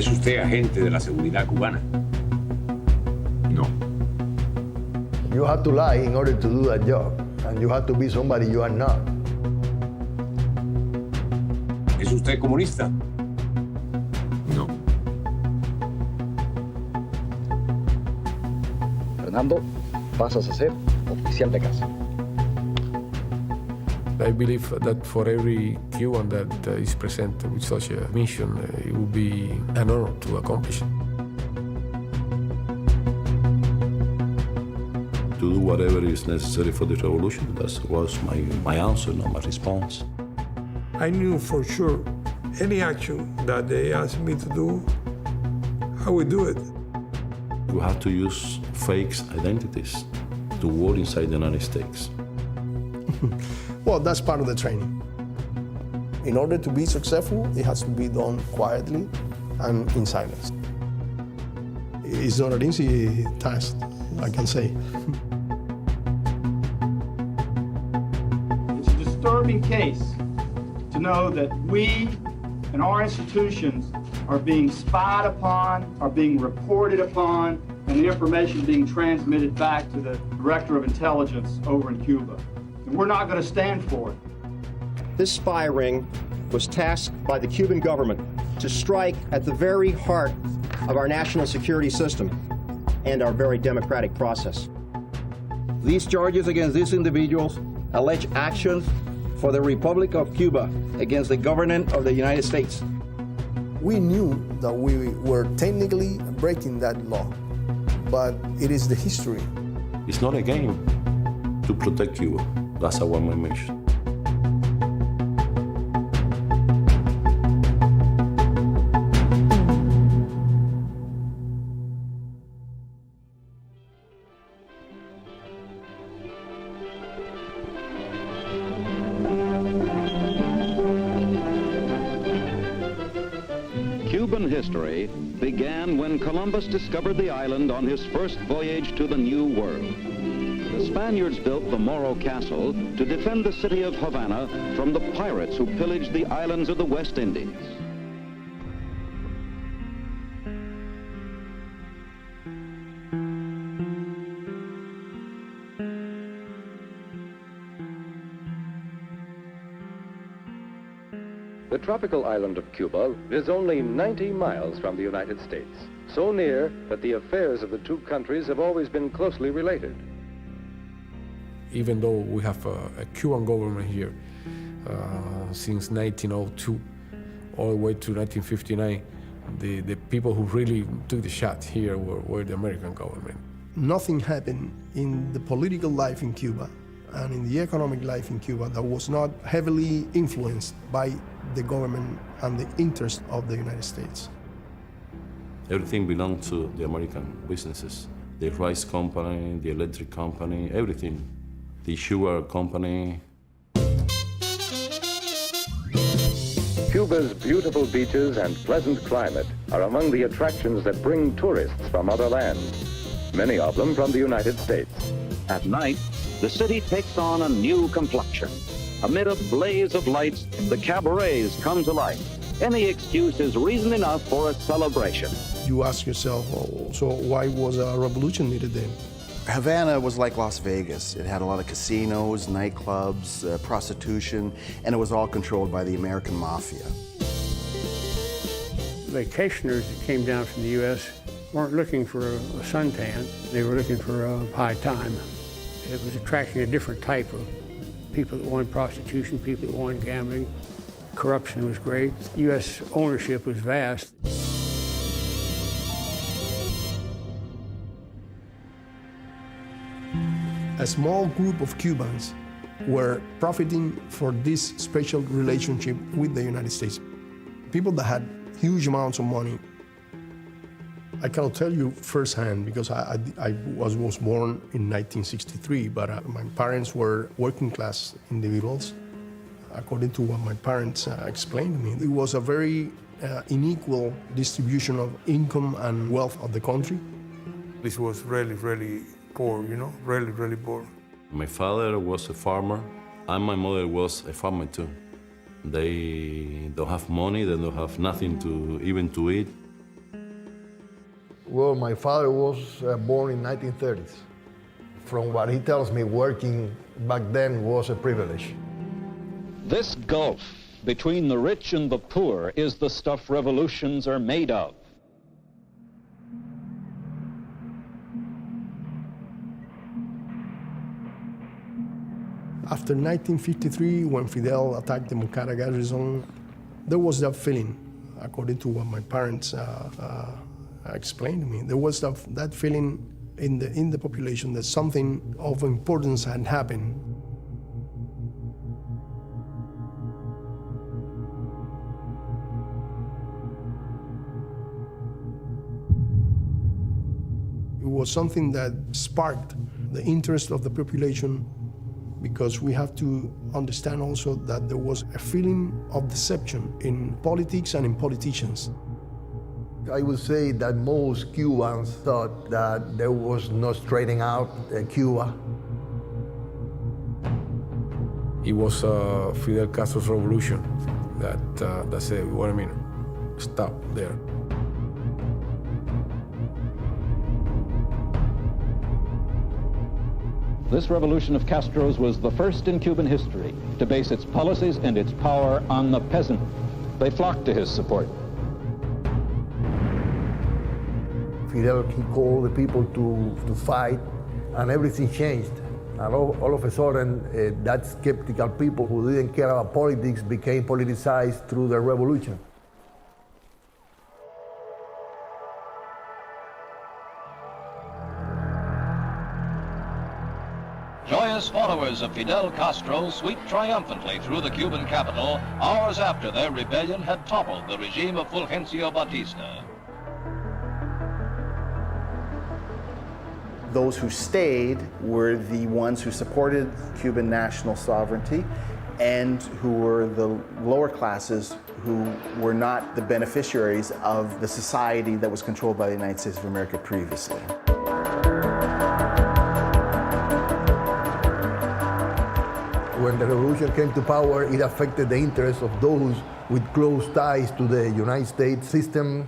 ¿Es usted agente de la seguridad cubana? No. You have to lie in order to do that job, and you have to be somebody you are not. ¿Es usted comunista? No. Fernando, pasas a ser oficial de casa. I believe that for every Cuban that is present with such a mission, it would be an honor to accomplish it. To do whatever is necessary for the revolution. That was my answer, not my response. I knew for sure any action that they asked me to do, I would do it. You have to use fake identities to work inside the United States. Well, that's part of the training. In order to be successful, it has to be done quietly and in silence. It's not an easy task, I can say. It's a disturbing case to know that we and our institutions are being spied upon, are being reported upon, and the information being transmitted back to the Director of Intelligence over in Cuba. And we're not going to stand for it. This spy ring was tasked by the Cuban government to strike at the very heart of our national security system and our very democratic process. These charges against these individuals allege actions for the Republic of Cuba against the government of the United States. We knew that we were technically breaking that law, but it is the history. It's not a game to protect Cuba. That's our main mission. Cuban history began when Columbus discovered the island on his first voyage to the New World. The Spaniards built the Morro Castle to defend the city of Havana from the pirates who pillaged the islands of the West Indies. The tropical island of Cuba is only 90 miles from the United States, so near that the affairs of the two countries have always been closely related. Even though we have a Cuban government here since 1902, all the way to 1959, the people who really took the shot here were the American government. Nothing happened in the political life in Cuba and in the economic life in Cuba that was not heavily influenced by the government and the interest of the United States. Everything belonged to the American businesses. The rice company, the electric company, everything. The sugar company. Cuba's beautiful beaches and pleasant climate are among the attractions that bring tourists from other lands, many of them from the United States. At night, the city takes on a new complexion. Amid a blaze of lights, the cabarets come to life. Any excuse is reason enough for a celebration. You ask yourself, oh, so why was a revolution needed then? Havana was like Las Vegas. It had a lot of casinos, nightclubs, prostitution, and it was all controlled by the American mafia. Vacationers that came down from the U.S. weren't looking for a suntan. They were looking for a high time. It was attracting a different type of people that wanted prostitution, people that wanted gambling. Corruption was great. U.S. ownership was vast. A small group of Cubans were profiting for this special relationship with the United States. People that had huge amounts of money. I cannot tell you firsthand because I was born in 1963, but my parents were working class individuals. According to what my parents explained to me, it was a very unequal distribution of income and wealth of the country. This was really, really poor, you know, really, really poor. My father was a farmer, and my mother was a farmer too. They don't have money, they don't have nothing to even to eat. Well, my father was born in 1930s. From what he tells me, working back then was a privilege. This gulf between the rich and the poor is the stuff revolutions are made of. After 1953, when Fidel attacked the Moncada garrison, there was that feeling, according to what my parents explained to me, there was that feeling in the population that something of importance had happened. It was something that sparked the interest of the population, because we have to understand also that there was a feeling of deception in politics and in politicians. I would say that most Cubans thought that there was no straightening out Cuba. It was Fidel Castro's revolution that said, "What I mean, stop there." This revolution of Castro's was the first in Cuban history to base its policies and its power on the peasant. They flocked to his support. Fidel, he called the people to fight, and everything changed. And all of a sudden, that skeptical people who didn't care about politics became politicized through the revolution. Joyous followers of Fidel Castro sweep triumphantly through the Cuban capital hours after their rebellion had toppled the regime of Fulgencio Batista. Those who stayed were the ones who supported Cuban national sovereignty and who were the lower classes who were not the beneficiaries of the society that was controlled by the United States of America previously. When the revolution came to power, it affected the interests of those with close ties to the United States system.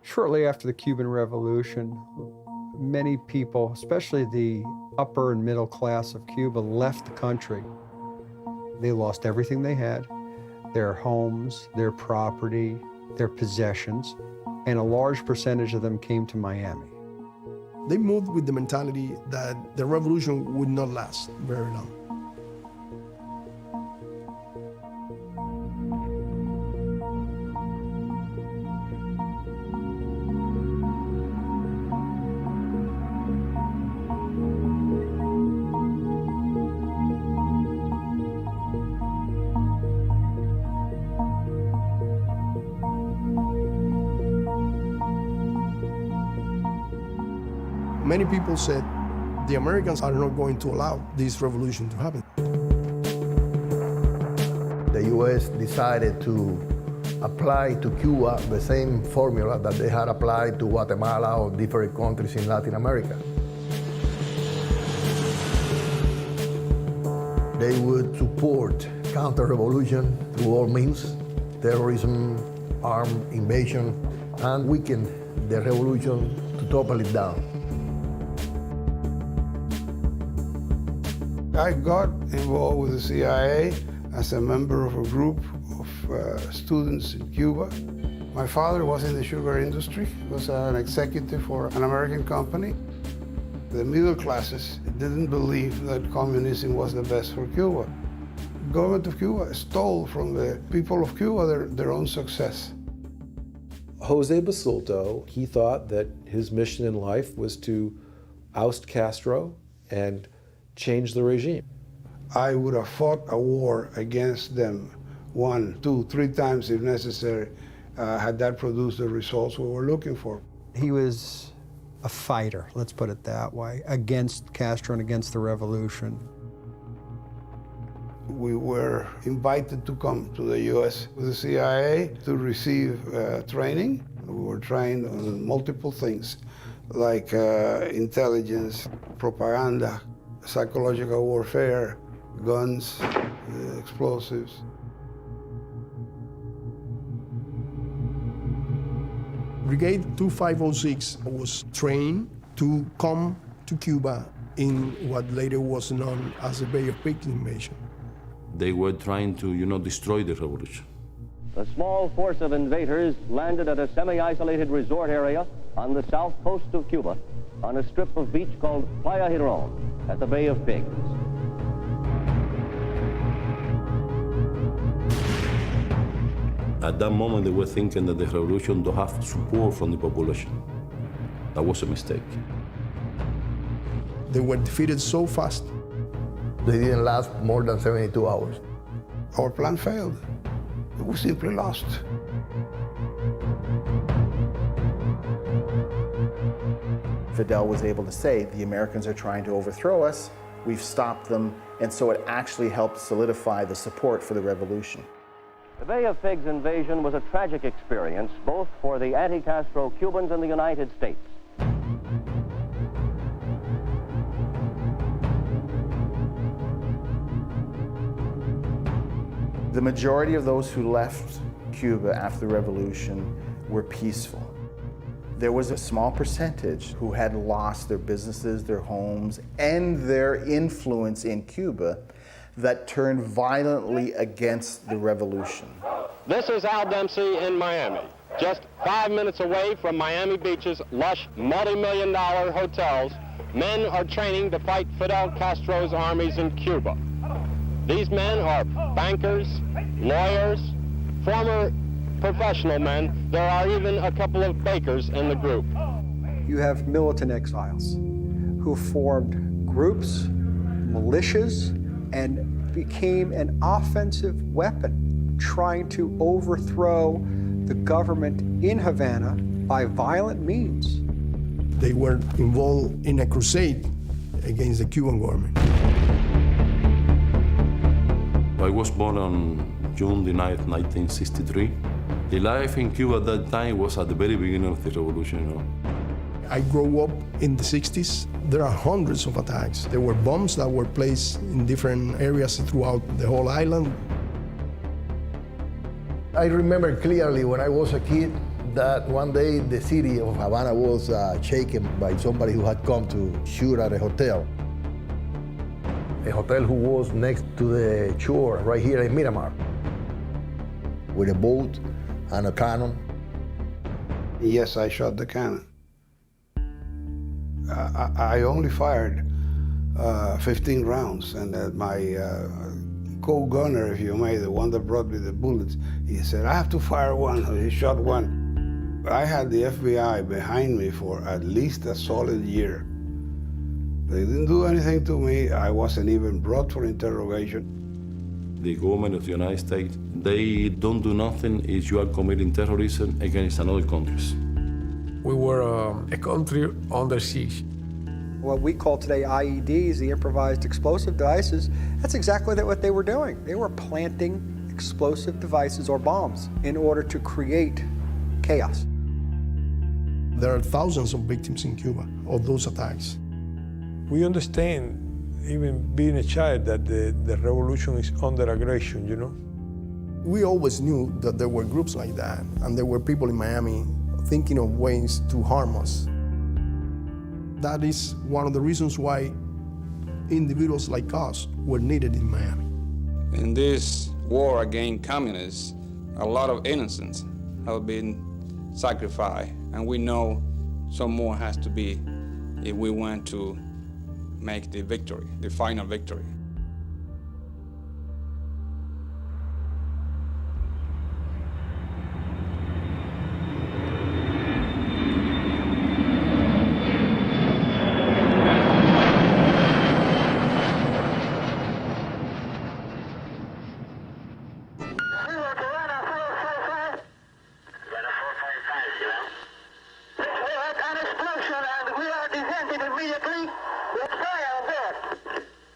Shortly after the Cuban Revolution, many people, especially the upper and middle class of Cuba, left the country. They lost everything they had, their homes, their property, their possessions, and a large percentage of them came to Miami. They moved with the mentality that the revolution would not last very long. Many people said the Americans are not going to allow this revolution to happen. The U.S. decided to apply to Cuba the same formula that they had applied to Guatemala or different countries in Latin America. They would support counter-revolution through all means, terrorism, armed invasion, and weaken the revolution to topple it down. I got involved with the CIA as a member of a group of students in Cuba. My father was in the sugar industry, was an executive for an American company. The middle classes didn't believe that communism was the best for Cuba. The government of Cuba stole from the people of Cuba their own success. Jose Basulto, he thought that his mission in life was to oust Castro and change the regime. I would have fought a war against them 1, 2, 3 times if necessary, had that produced the results we were looking for. He was a fighter, let's put it that way, against Castro and against the revolution. We were invited to come to the U.S. with the CIA to receive training. We were trained on multiple things, like intelligence, propaganda, psychological warfare, guns, explosives. Brigade 2506 was trained to come to Cuba in what later was known as the Bay of Pigs invasion. They were trying to, destroy the revolution. The small force of invaders landed at a semi-isolated resort area on the south coast of Cuba on a strip of beach called Playa Hidron at the Bay of Pigs. At that moment, they were thinking that the revolution don't have support from the population. That was a mistake. They were defeated so fast. They didn't last more than 72 hours. Our plan failed. We simply lost. Fidel was able to say, the Americans are trying to overthrow us, we've stopped them, and so it actually helped solidify the support for the revolution. The Bay of Pigs invasion was a tragic experience, both for the anti-Castro Cubans and the United States. The majority of those who left Cuba after the revolution were peaceful. There was a small percentage who had lost their businesses, their homes, and their influence in Cuba that turned violently against the revolution. This is Al Dempsey in Miami, just 5 minutes away from Miami Beach's lush multi-million-dollar hotels. Men are training to fight Fidel Castro's armies in Cuba. These men are bankers, lawyers, former professional men. There are even a couple of bakers in the group. You have militant exiles who formed groups, militias, and became an offensive weapon, trying to overthrow the government in Havana by violent means. They were involved in a crusade against the Cuban government. I was born on June the 9th, 1963. The life in Cuba at that time was at the very beginning of the revolution. I grew up in the 60s. There are hundreds of attacks. There were bombs that were placed in different areas throughout the whole island. I remember clearly when I was a kid that one day the city of Havana was shaken by somebody who had come to shoot at a hotel. A hotel who was next to the shore right here in Miramar, with a boat and a cannon. Yes, I shot the cannon. I only fired 15 rounds, and my co-gunner, if you may, the one that brought me the bullets, he said, I have to fire one, so he shot one. I had the FBI behind me for at least a solid year. They didn't do anything to me. I wasn't even brought for interrogation. The government of the United States, they don't do nothing if you are committing terrorism against another countries. We were a country under siege. What we call today IEDs, the improvised explosive devices, that's exactly what they were doing. They were planting explosive devices or bombs in order to create chaos. There are thousands of victims in Cuba of those attacks. We understand, even being a child, that the revolution is under aggression, We always knew that there were groups like that, and there were people in Miami thinking of ways to harm us. That is one of the reasons why individuals like us were needed in Miami. In this war against communists, a lot of innocents have been sacrificed, and we know some more has to be if we want to make the victory, the final victory.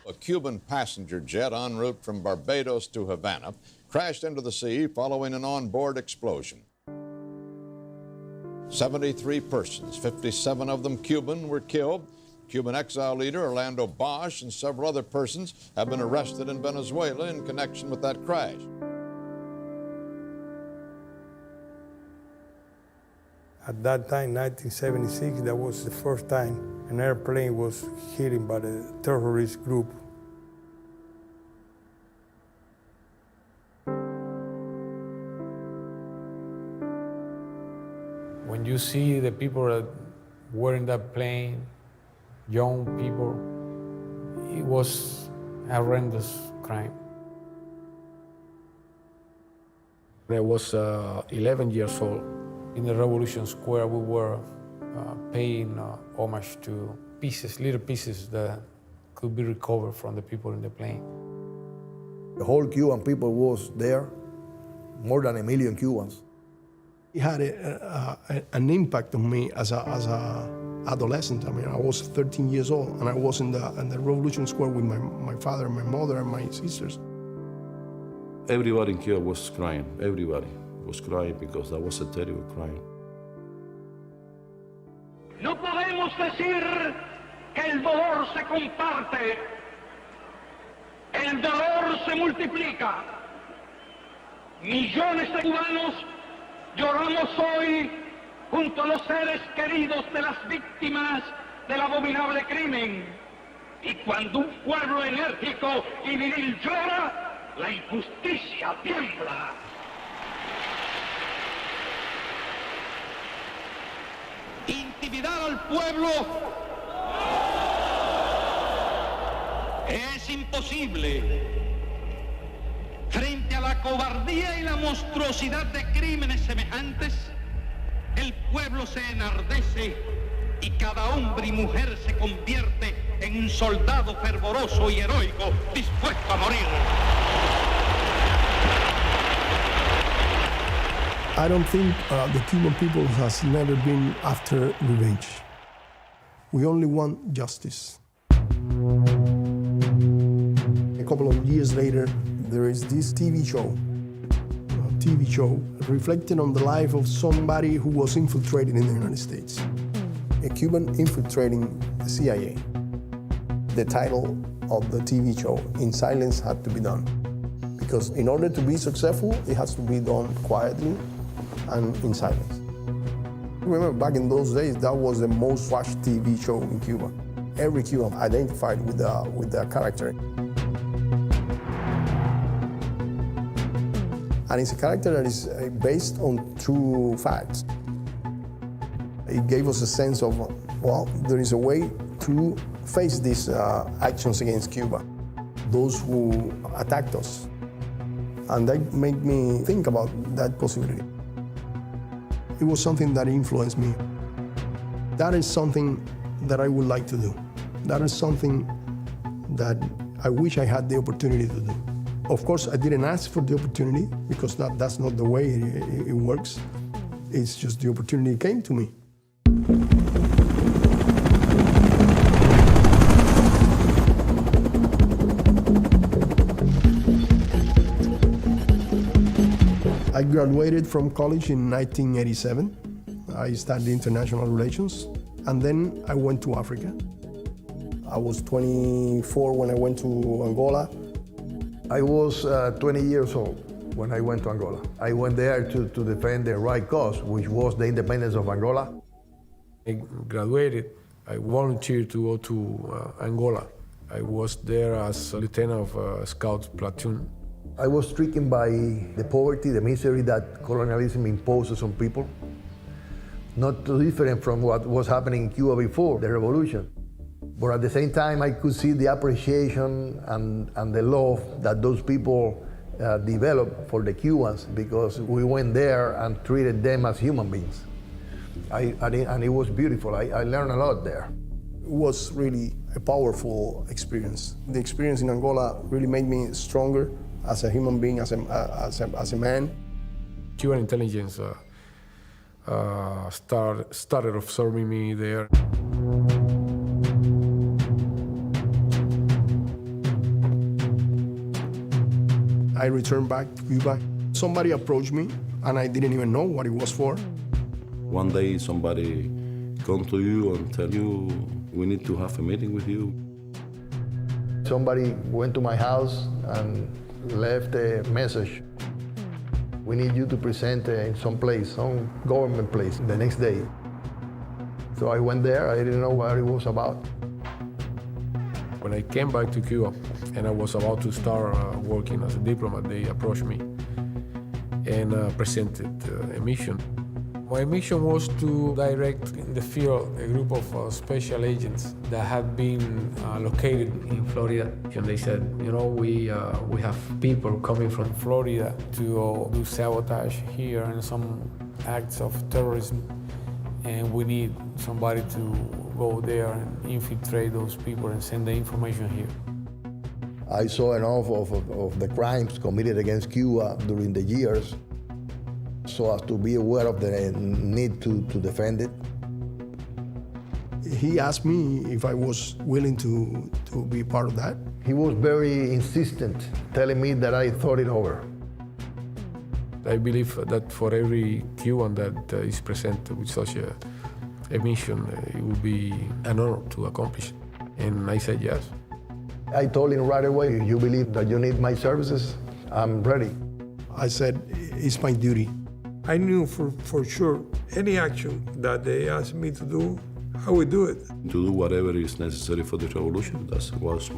A Cuban passenger jet en route from Barbados to Havana crashed into the sea following an onboard explosion. 73 persons, 57 of them Cuban, were killed. Cuban exile leader Orlando Bosch and several other persons have been arrested in Venezuela in connection with that crash. At that time, 1976, that was the first time an airplane was hit by a terrorist group. When you see the people that were in that plane, young people, it was a horrendous crime. I was 11 years old. In the Revolution Square, we were paying homage to pieces, little pieces that could be recovered from the people in the plane. The whole Cuban people was there, more than 1 million Cubans. It had an impact on me as a adolescent. I mean, I was 13 years old, and I was in the Revolution Square with my father, my mother, and my sisters. Everybody in Cuba was crying. Everybody was crying because that was a terrible crime. No podemos decir que el dolor se comparte. El dolor se multiplica. Millones de cubanos lloramos hoy junto a los seres queridos de las víctimas del abominable crimen. Y cuando un pueblo enérgico y viril llora, la injusticia tiembla. Intimidar al pueblo es imposible. Frente a la cobardía y la monstruosidad de crímenes semejantes, el pueblo se enardece y cada hombre y mujer se convierte en un soldado fervoroso y heroico dispuesto a morir. I don't think the Cuban people has never been after revenge. We only want justice. A couple of years later, there is this TV show reflecting on the life of somebody who was infiltrated in the United States. A Cuban infiltrating the CIA. The title of the TV show, In Silence, had to be done. Because in order to be successful, it has to be done quietly and in silence. Remember, back in those days, that was the most watched TV show in Cuba. Every Cuban identified with the character. And it's a character that is based on true facts. It gave us a sense of, well, there is a way to face these actions against Cuba, those who attacked us. And that made me think about that possibility. It was something that influenced me. That is something that I would like to do. That is something that I wish I had the opportunity to do. Of course, I didn't ask for the opportunity because that's not the way it works. It's just the opportunity came to me. I graduated from college in 1987. I studied international relations, and then I went to Africa. I was 24 when I went to Angola. I was 20 years old when I went to Angola. I went there to defend the right cause, which was the independence of Angola. I graduated. I volunteered to go to Angola. I was there as a lieutenant of a scout platoon. I was stricken by the poverty, the misery that colonialism imposes on people. Not too different from what was happening in Cuba before the revolution. But at the same time, I could see the appreciation and the love that those people developed for the Cubans because we went there and treated them as human beings. And it was beautiful. I learned a lot there. It was really a powerful experience. The experience in Angola really made me stronger as a human being, as a man. Cuban intelligence started observing me there. I returned back to Cuba. Somebody approached me, and I didn't even know what it was for. One day somebody come to you and tell you, we need to have a meeting with you. Somebody went to my house and left a message. We need you to present in some place, some government place, the next day. So I went there. I didn't know what it was about. When I came back to Cuba and I was about to start working as a diplomat, they approached me and presented a mission. My mission was to direct in the field a group of special agents that had been located in Florida. And they said, you know, we have people coming from Florida to do sabotage here and some acts of terrorism. And we need somebody to go there and infiltrate those people and send the information here. I saw enough of the crimes committed against Cuba during the years so as to be aware of the need to defend it. He asked me if I was willing to be part of that. He was very insistent, telling me that I thought it over. I believe that for every Cuban that is present with such a mission, it would be an honor to accomplish it. And I said yes. I told him right away, if you believe that you need my services, I'm ready. I said, it's my duty. I knew for sure any action that they asked me to do, I would do it. To do whatever is necessary for the revolution, that was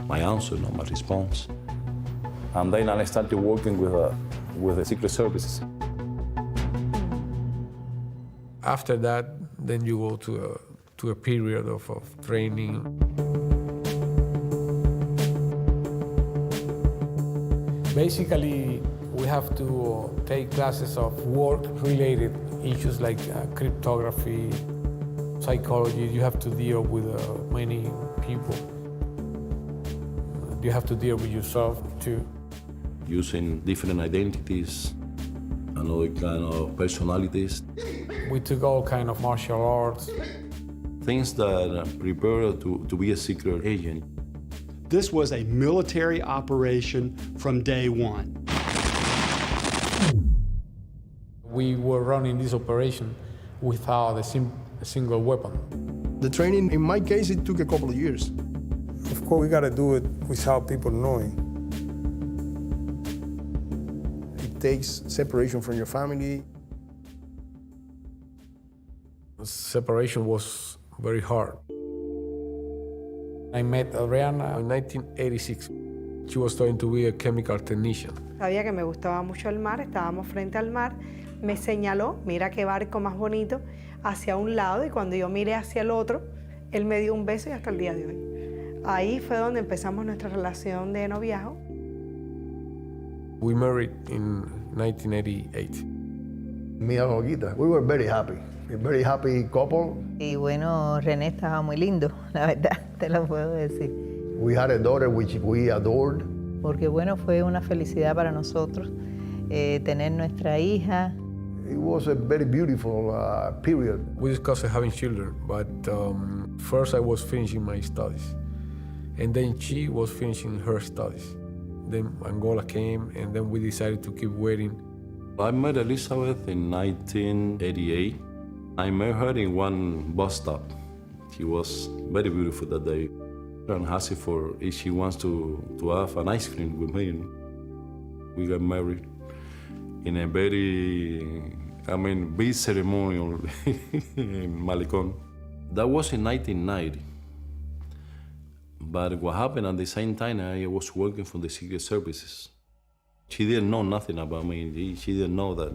my answer, my response. And then I started working with the Secret Services. After that, then you go to a period of training. Basically, we have to take classes of work-related issues like cryptography, psychology. You have to deal with many people. You have to deal with yourself too. Using different identities and other kind of personalities. We took all kind of martial arts. Things that prepare to be a secret agent. This was a military operation from day one. We were running this operation without a single weapon. The training, in my case, it took a couple of years. Of course, we got to do it without people knowing. It takes separation from your family. Separation was very hard. I met Adriana in 1986. She was starting to be a chemical technician. Sabía que me gustaba mucho el mar, estábamos frente al mar. Me señaló, mira qué barco más bonito, hacia un lado, y cuando yo miré hacia el otro, él me dio un beso y hasta el día de hoy. Ahí fue donde empezamos nuestra relación de noviazgo. We married in 1988. Me and Olguita, we were very happy. A very happy couple. Y bueno, René estaba muy lindo, la verdad, te lo puedo decir. We had a daughter which we adored. Porque bueno, fue una felicidad para nosotros tener nuestra hija. It was a very beautiful period. We discussed having children, but first I was finishing my studies, and then she was finishing her studies. Then Angola came, and then we decided to keep waiting. I met Elizabeth in 1988. I met her in one bus stop. She was very beautiful that day. And asked her for if she wants to have an ice cream with me. We got married in a very, big ceremonial in Malecon. That was in 1990. But what happened at the same time, I was working for the Secret Services. She didn't know nothing about me. She didn't know that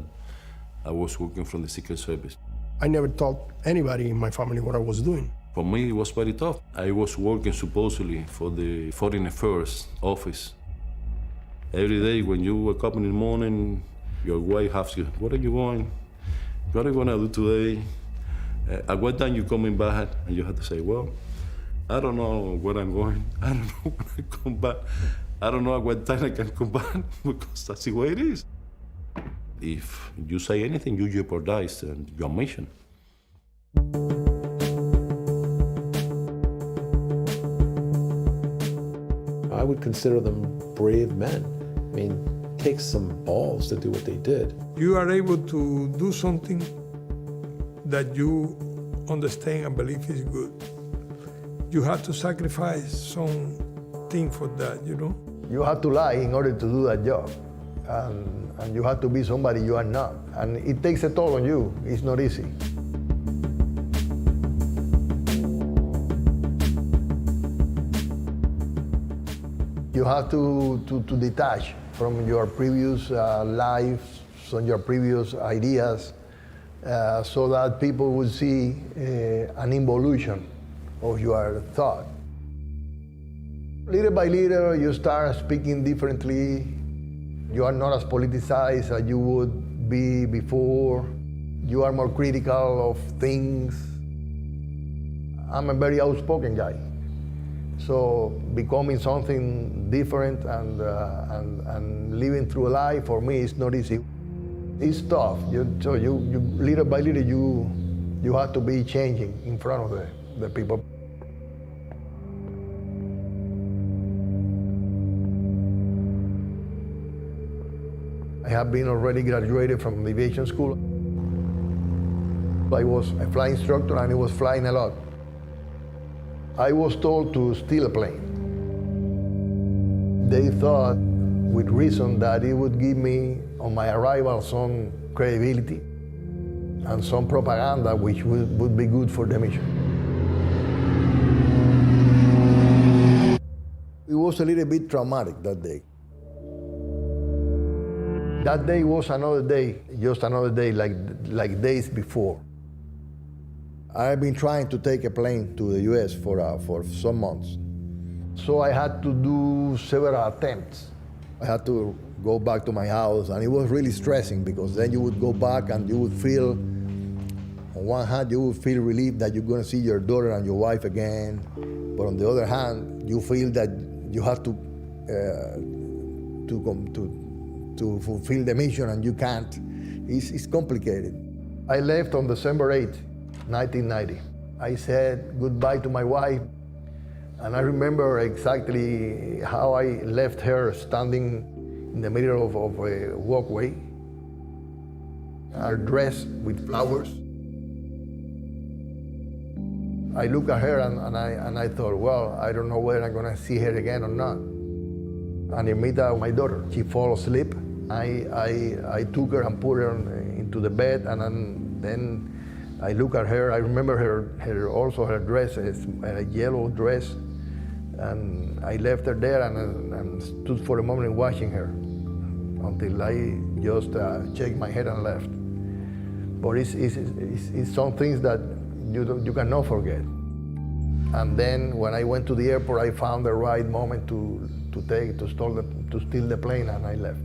I was working for the Secret Service. I never told anybody in my family what I was doing. For me, it was very tough. I was working supposedly for the Foreign Affairs office. Every day when you wake up in the morning, your wife asks you, where are you going? What are you gonna do today? At what time you coming back? And you have to say, well, I don't know where I'm going. I don't know when I come back. I don't know at what time I can come back because that's the way it is. If you say anything, you jeopardize your mission. I would consider them brave men. I mean, it takes some balls to do what they did. You are able to do something that you understand and believe is good. You have to sacrifice something for that, you know? You have to lie in order to do that job. and you have to be somebody you are not. And it takes a toll on you. It's not easy. You have to detach from your previous lives, from your previous ideas, so that people will see an evolution of your thought. Little by little, you start speaking differently. You are not as politicized as you would be before. You are more critical of things. I'm a very outspoken guy. So becoming something different and living through life for me is not easy. It's tough. So little by little you have to be changing in front of the people. I have been already graduated from aviation school. I was a flight instructor and I was flying a lot. I was told to steal a plane. They thought, with reason, that it would give me, on my arrival, some credibility and some propaganda which would be good for the mission. It was a little bit traumatic that day. That day was another day, just another day like days before. I've been trying to take a plane to the US for some months. So I had to do several attempts. I had to go back to my house, and it was really stressing because then you would go back and you would feel, on one hand, you would feel relieved that you're going to see your daughter and your wife again. But on the other hand, you feel that you have to fulfill the mission and you can't. It's complicated. I left on December 8th. 1990. I said goodbye to my wife, and I remember exactly how I left her standing in the middle of a walkway, her dress with flowers. I looked at her and I thought, well, I don't know whether I'm gonna see her again or not. And I met my daughter. She fell asleep. I took her and put her into the bed, and then I look at her. I remember her dress, a yellow dress, and I left her there and stood for a moment watching her until I just checked my head and left. But it's some things that you cannot forget. And then when I went to the airport, I found the right moment to steal the plane, and I left.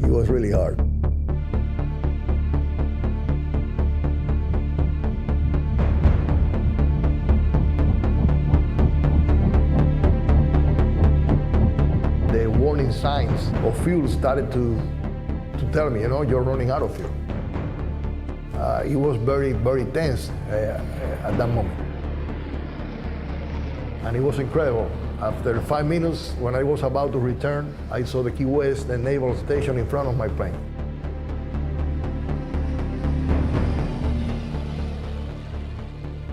It was really hard. The warning signs of fuel started to tell me, you're running out of fuel. It was very, very tense at that moment. And it was incredible. After 5 minutes, when I was about to return, I saw the Key West, the naval station in front of my plane.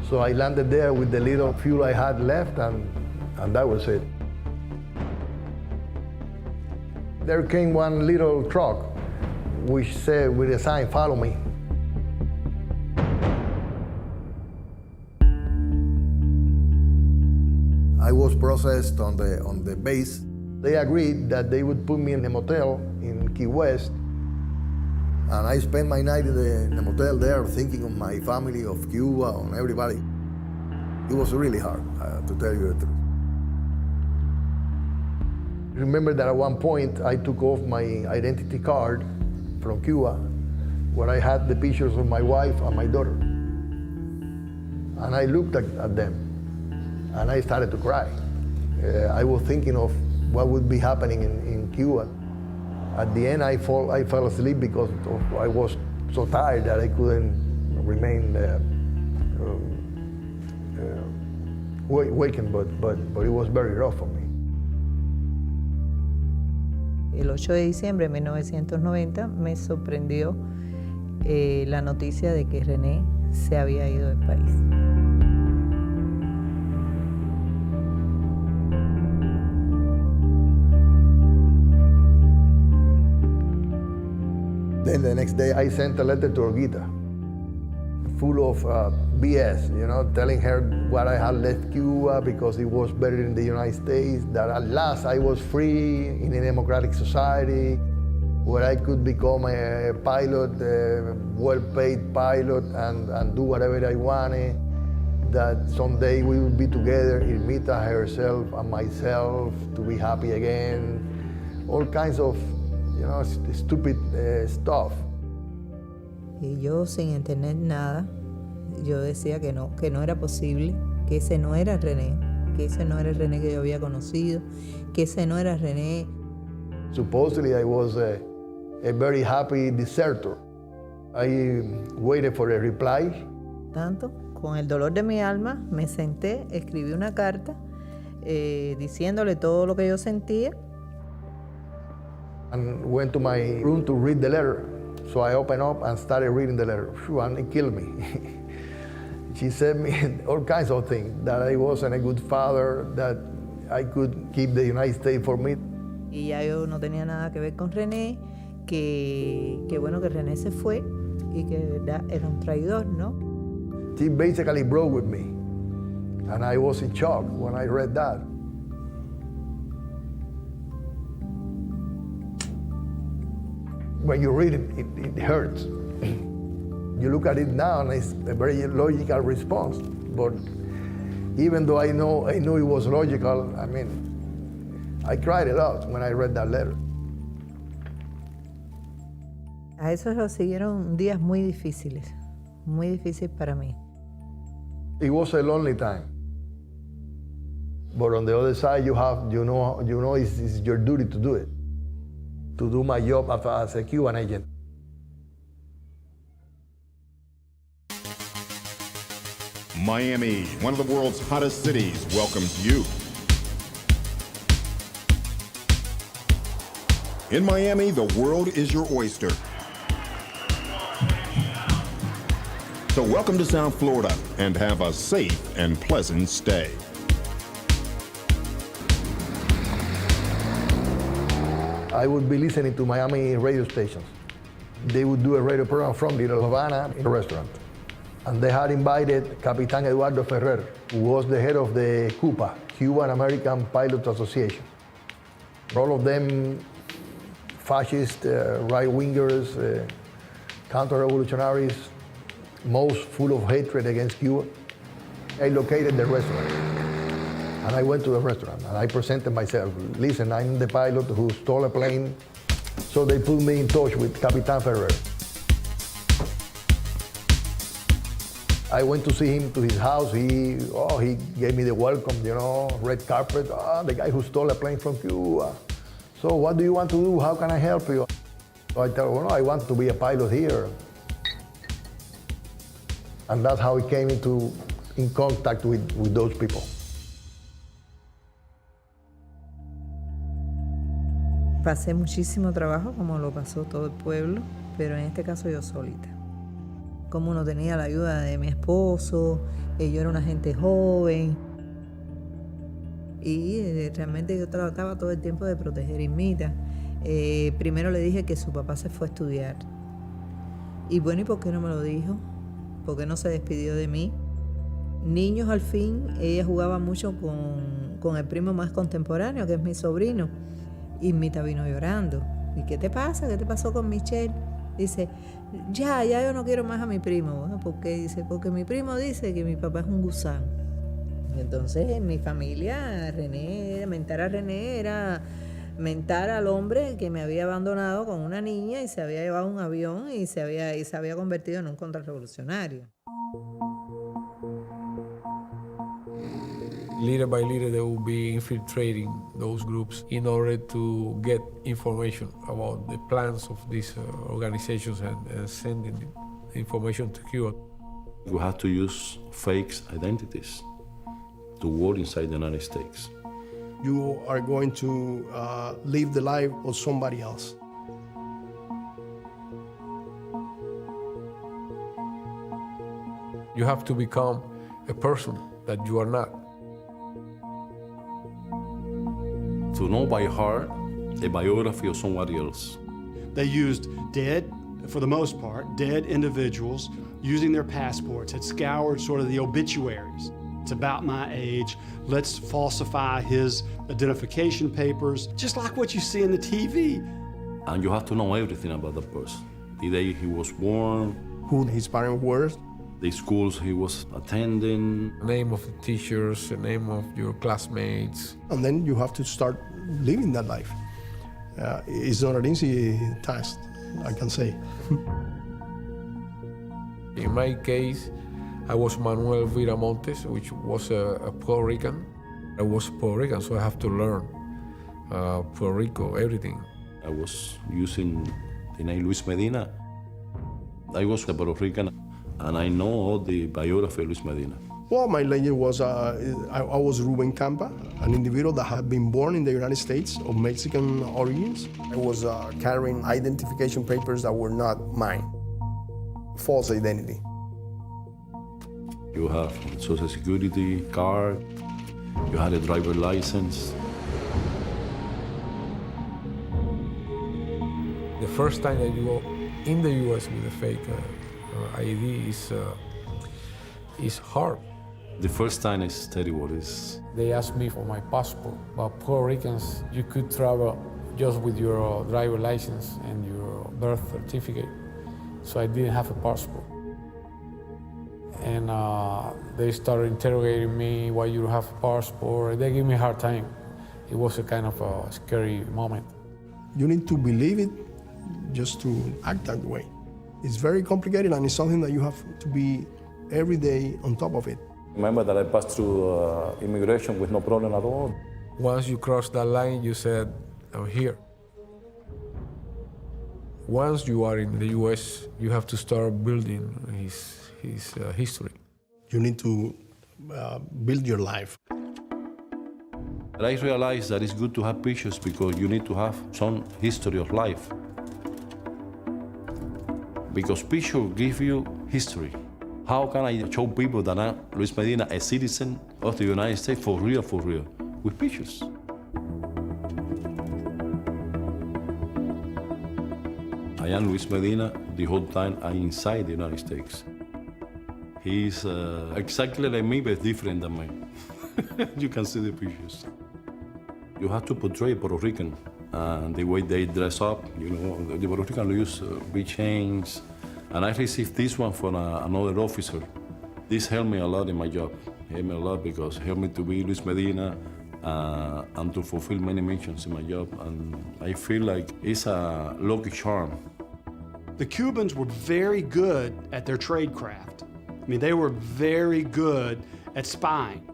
So I landed there with the little fuel I had left, and that was it. There came one little truck which said with a sign, "Follow me." I was processed on the base. They agreed that they would put me in a motel in Key West, and I spent my night in the motel there, thinking of my family, of Cuba, on everybody. It was really hard, to tell you the truth. Remember that at one point I took off my identity card from Cuba, where I had the pictures of my wife and my daughter, and I looked at them. And I started to cry. I was thinking of what would be happening in Cuba. At the end, I fell asleep because I was so tired that I couldn't remain waking, but it was very rough for me. El 8 de diciembre de 1990 me sorprendió la noticia de que René se había ido del país. Then the next day I sent a letter to Olguita, full of BS, telling her what I had left Cuba because it was better in the United States, that at last I was free in a democratic society, where I could become a pilot, a well-paid pilot, and do whatever I wanted, that someday we would be together, Irmita herself and myself, to be happy again, all kinds of, stupid stuff. Y yo, sin entender nada, yo decía que no era posible, que ese no era René, que ese no era el René que yo había conocido, que ese no era René. Supposedly I was a very happy deserter. I waited for a reply. Tanto, con el dolor de mi alma, me senté, escribí una carta diciéndole todo lo que yo sentía. And went to my room to read the letter. So I opened up and started reading the letter. And it killed me. She said me all kinds of things, that I wasn't a good father, that I could keep the United States for me. Y ya yo no tenía nada que ver con René, que bueno que René se fue y que de verdad era un traidor, ¿no? She basically broke with me. And I was in shock when I read that. When you read it, it hurts. You look at it now and it's a very logical response. But even though I knew it was logical, I cried a lot when I read that letter. A eso lo siguieron días muy difíciles para mí. It was a lonely time. But on the other side, you know it's your duty to do it. To do my job as a Cuban agent. Miami, one of the world's hottest cities, welcomes you. In Miami, the world is your oyster. So welcome to South Florida and have a safe and pleasant stay. I would be listening to Miami radio stations. They would do a radio program from Little Havana in a restaurant. And they had invited Capitan Eduardo Ferrer, who was the head of the CUPA, Cuban American Pilots Association. All of them fascist, right-wingers, counter-revolutionaries, most full of hatred against Cuba. I located the restaurant. And I went to the restaurant and I presented myself. Listen, I'm the pilot who stole a plane. So they put me in touch with Capitan Ferrer. I went to see him to his house. He gave me the welcome, red carpet. The guy who stole a plane from Cuba. So what do you want to do? How can I help you? So I tell him, I want to be a pilot here. And that's how I came in contact with those people. Pasé muchísimo trabajo, como lo pasó todo el pueblo, pero en este caso yo solita. Como no tenía la ayuda de mi esposo, yo era una gente joven, y realmente yo trataba todo el tiempo de proteger a Irmita. Primero le dije que su papá se fue a estudiar. Y bueno, ¿y por qué no me lo dijo? ¿Por qué no se despidió de mí? Niños, al fin, ella jugaba mucho con el primo más contemporáneo, que es mi sobrino. Y Irmita vino llorando. ¿Y qué te pasa? ¿Qué te pasó con Michelle? Dice, ya yo no quiero más a mi primo. Bueno, ¿por qué? Dice, porque mi primo dice que mi papá es un gusano. Y entonces en mi familia, mentar a René era mentar al hombre que me había abandonado con una niña y se había llevado un avión y se había convertido en un contrarrevolucionario. Little by little, they will be infiltrating those groups in order to get information about the plans of these organizations and sending information to Cuba. We have to use fake identities to work inside the United States. You are going to live the life of somebody else. You have to become a person that you are not. To know by heart a biography of somebody else. They used dead for the most part, dead individuals using their passports had scoured sort of the obituaries. It's about my age. Let's falsify his identification papers, just like what you see in the TV. And you have to know everything about the person. The day he was born, Who his parents were. the schools he was attending. Name of the teachers, the name of your classmates. And then you have to start living that life. It's not an easy task, I can say. In my case, I was Manuel Viramontes, which was a Puerto Rican. I was Puerto Rican, so I have to learn Puerto Rico, everything. I was using the name Luis Medina. I was a Puerto Rican, and I know all the biography of Luis Medina. Well, my legend was, I was Ruben Campa, an individual that had been born in the United States of Mexican origins. I was carrying identification papers that were not mine. False identity. You have a Social Security card, you had a driver license. The first time that you go in the U.S. with a fake ID is hard. The first time is terrible. They asked me for my passport, but Puerto Ricans, you could travel just with your driver license and your birth certificate. So I didn't have a passport. And they started interrogating me, why you don't have a passport. They gave me a hard time. It was a kind of a scary moment. You need to believe it just to act that way. It's very complicated, and it's something that you have to be every day on top of it. Remember that I passed through immigration with no problem at all. Once you cross that line, you said, I'm here. Once you are in the U.S., you have to start building his history. You need to build your life. I realized that it's good to have pictures because you need to have some history of life. Because pictures give you history. How can I show people that I'm Luis Medina, a citizen of the United States, for real, with pictures? I am Luis Medina the whole time I'm inside the United States. He's exactly like me, but different than me. You can see the pictures. You have to portray a Puerto Rican, and the way they dress up, you know, the Puerto Rican use big chains. And I received this one from another officer. This helped me a lot in my job. It helped me a lot because it helped me to be Luis Medina and to fulfill many missions in my job. And I feel like it's a lucky charm. The Cubans were very good at their trade craft. I mean, they were very good at spying.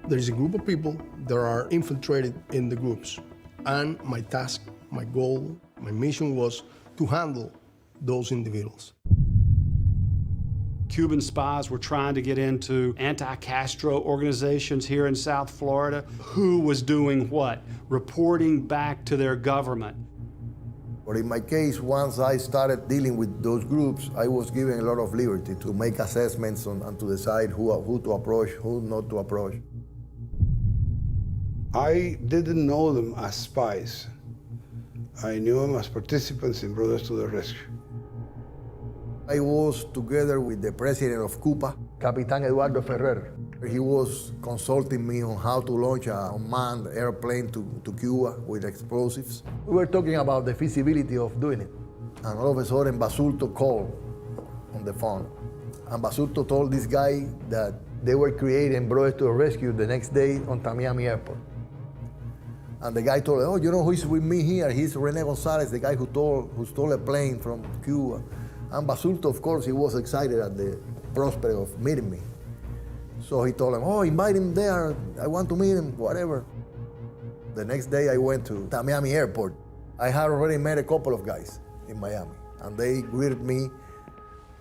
There's a group of people that are infiltrated in the groups. And my task, my goal, my mission was to handle those individuals. Cuban spies were trying to get into anti-Castro organizations here in South Florida. Who was doing what? Reporting back to their government. But in my case, once I started dealing with those groups, I was given a lot of liberty to make assessments and to decide who to approach, who not to approach. I didn't know them as spies. I knew them as participants in Brothers to the Rescue. I was together with the president of Cuba, Capitan Eduardo Ferrer. He was consulting me on how to launch a unmanned airplane to Cuba with explosives. We were talking about the feasibility of doing it. And all of a sudden, Basulto called on the phone. And Basulto told this guy that they were creating Brothers to the Rescue the next day on Miami Airport. And the guy told him, oh, you know who's with me here? He's Rene Gonzalez, the guy who stole a plane from Cuba. And Basulto, of course, he was excited at the prospect of meeting me. So he told him, oh, invite him there. I want to meet him, whatever. The next day I went to Miami Airport. I had already met a couple of guys in Miami, and they greeted me.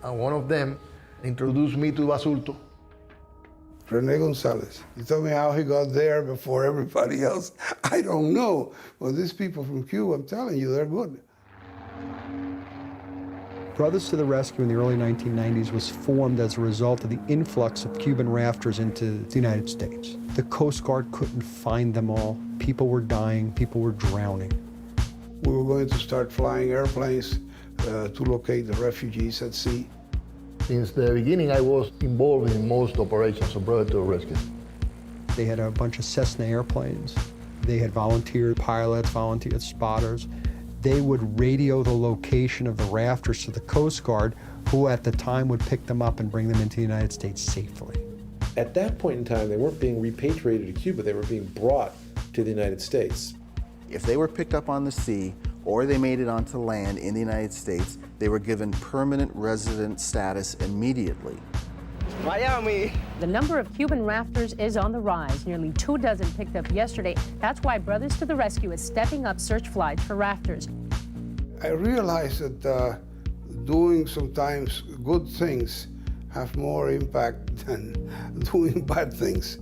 And one of them introduced me to Basulto. Rene Gonzalez. He told me how he got there before everybody else. I don't know. Well, these people from Cuba, I'm telling you, they're good. Brothers to the Rescue in the early 1990s was formed as a result of the influx of Cuban rafters into the United States. The Coast Guard couldn't find them all. People were dying, people were drowning. We were going to start flying airplanes to locate the refugees at sea. Since the beginning, I was involved in most operations of Brother to the Rescue. They had a bunch of Cessna airplanes. They had volunteer pilots, volunteer spotters. They would radio the location of the rafters to the Coast Guard, who at the time would pick them up and bring them into the United States safely. At that point in time, they weren't being repatriated to Cuba, they were being brought to the United States. If they were picked up on the sea or they made it onto land in the United States, they were given permanent resident status immediately. Miami. The number of Cuban rafters is on the rise. Nearly 24 picked up yesterday. That's why Brothers to the Rescue is stepping up search flights for rafters. I realized that doing sometimes good things have more impact than doing bad things.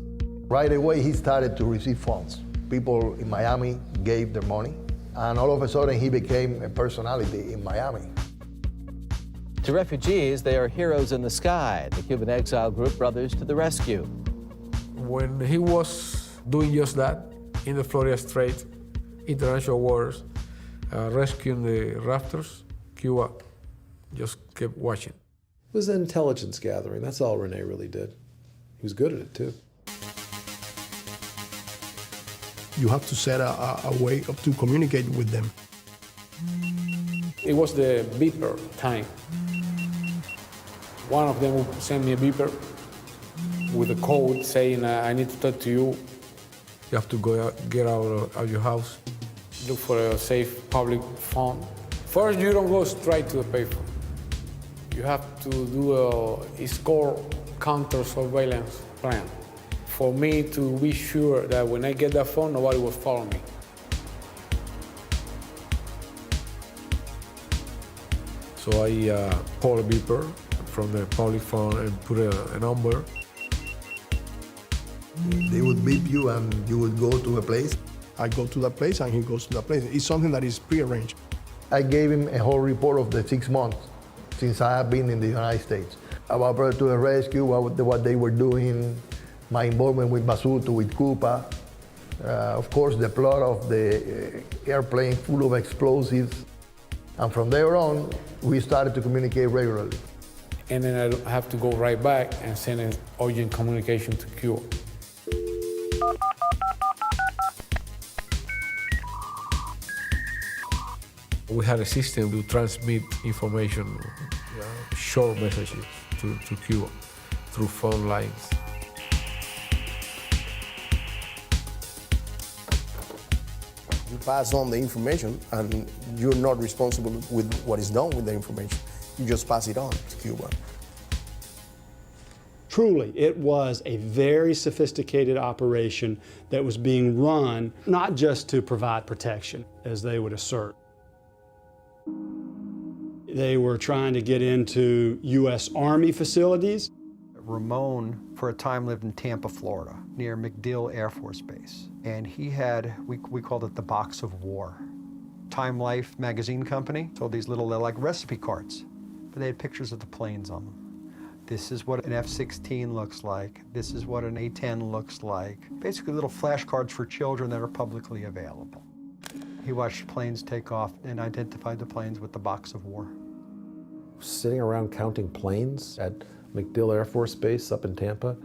Right away, he started to receive funds. People in Miami gave their money, and all of a sudden, he became a personality in Miami. To refugees, they are heroes in the sky, the Cuban exile group Brothers to the Rescue. When he was doing just that in the Florida Strait, international waters, rescuing the rafters, Cuba just kept watching. It was intelligence gathering. That's all Rene really did. He was good at it, too. You have to set a way to communicate with them. It was the beeper time. One of them would send me a beeper with a code saying, I need to talk to you. You have to go get out of your house, look for a safe public phone. First, you don't go straight to the payphone. You have to do a score counter surveillance plan for me to be sure that when I get that phone, nobody will follow me. So I call a beeper from the public phone and put a number. They would beep you and you would go to a place. I go to that place and he goes to that place. It's something that is prearranged. I gave him a whole report of the 6 months since I have been in the United States. About Brother to the Rescue, what they were doing, my involvement with Basuto, with Cuba, of course the plot of the airplane full of explosives. And from there on, we started to communicate regularly. And then I have to go right back and send an urgent communication to Cuba. We had a system to transmit information, short messages to Cuba through phone lines. You pass on the information and you're not responsible with what is done with the information. You just pass it on to Cuba. Truly, it was a very sophisticated operation that was being run not just to provide protection, as they would assert. They were trying to get into U.S. Army facilities. Ramon, for a time, lived in Tampa, Florida, near MacDill Air Force Base. And he had, we called it the box of war. Time Life magazine company sold these little, they're like recipe cards, but they had pictures of the planes on them. This is what an F-16 looks like. This is what an A-10 looks like. Basically little flashcards for children that are publicly available. He watched planes take off and identified the planes with the box of war. Sitting around counting planes at MacDill Air Force Base up in Tampa,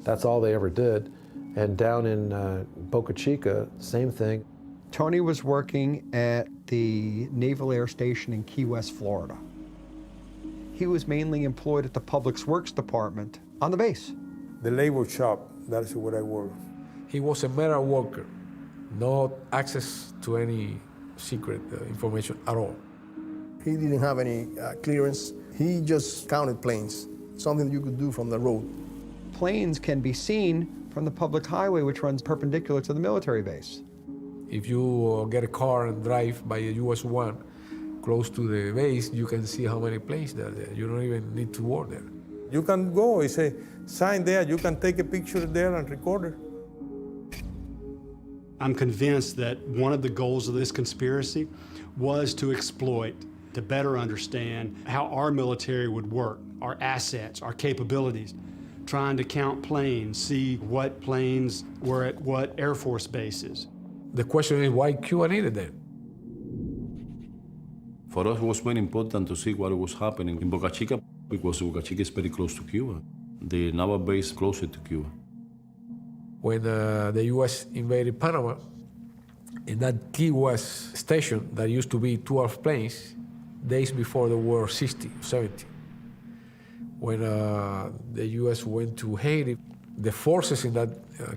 that's all they ever did. And down in Boca Chica, same thing. Tony was working at the Naval Air Station in Key West, Florida. He was mainly employed at the Public Works Department on the base. The labor shop, that's where I worked. He was a metal worker, no access to any secret information at all. He didn't have any clearance. He just counted planes, something you could do from the road. Planes can be seen from the public highway, which runs perpendicular to the military base. If you get a car and drive by a US-1 close to the base, you can see how many planes there are there. You don't even need to work there. You can go, it's a sign there, you can take a picture there and record it. I'm convinced that one of the goals of this conspiracy was to exploit, to better understand how our military would work, our assets, our capabilities, trying to count planes, see what planes were at what Air Force bases. The question is why Cuba needed them. For us, it was very important to see what was happening in Boca Chica because Boca Chica is very close to Cuba. The naval base closer to Cuba. When the U.S. invaded Panama, in that Key West station that used to be 12 planes, days before there were 60, 70. When the U.S. went to Haiti, the forces in that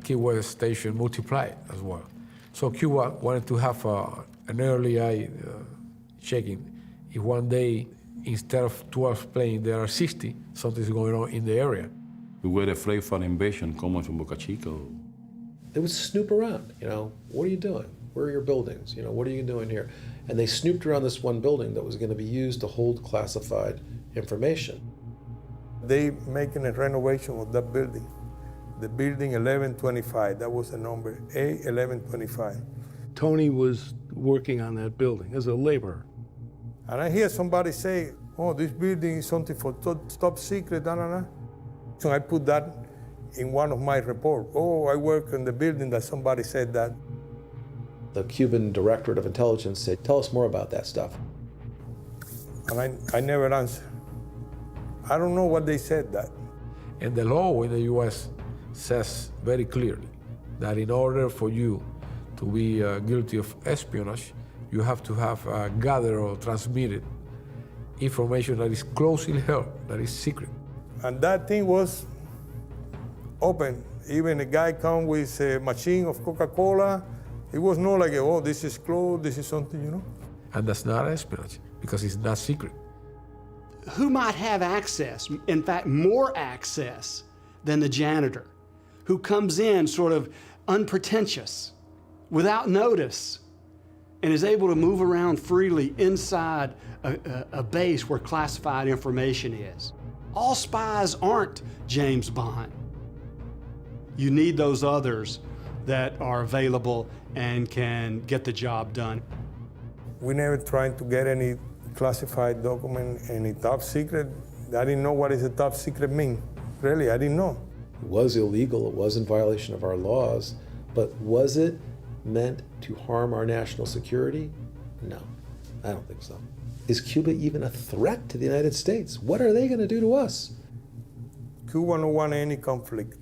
Key West station multiplied as well. So Cuba wanted to have an early eye checking. If one day, instead of 12 planes, there are 60, something's going on in the area. We were afraid for an invasion coming from Boca Chica. They would snoop around, what are you doing? Where are your buildings? What are you doing here? And they snooped around this one building that was going to be used to hold classified information. They making a renovation of that building. The building 1125, that was the number, A1125. Tony was working on that building as a laborer. And I hear somebody say, oh, this building is something for top secret, So I put that in one of my reports. Oh, I work in the building that somebody said that. The Cuban Directorate of Intelligence said, tell us more about that stuff. And I never answered. I don't know what they said that. And the law in the U.S. says very clearly that in order for you to be guilty of espionage, you have to have gathered or transmitted information that is closely held, that is secret. And that thing was open. Even a guy come with a machine of Coca-Cola. It was not like, oh, this is closed, this is something, And that's not espionage, because it's not secret. Who might have access, in fact, more access than the janitor, who comes in sort of unpretentious, without notice, and is able to move around freely inside a base where classified information is? All spies aren't James Bond. You need those others that are available and can get the job done. We never tried to get any classified document, any top secret. I didn't know what is a top secret mean. Really, I didn't know. It was illegal, it was in violation of our laws, but was it meant to harm our national security? No, I don't think so. Is Cuba even a threat to the United States? What are they going to do to us? Cuba don't want any conflict.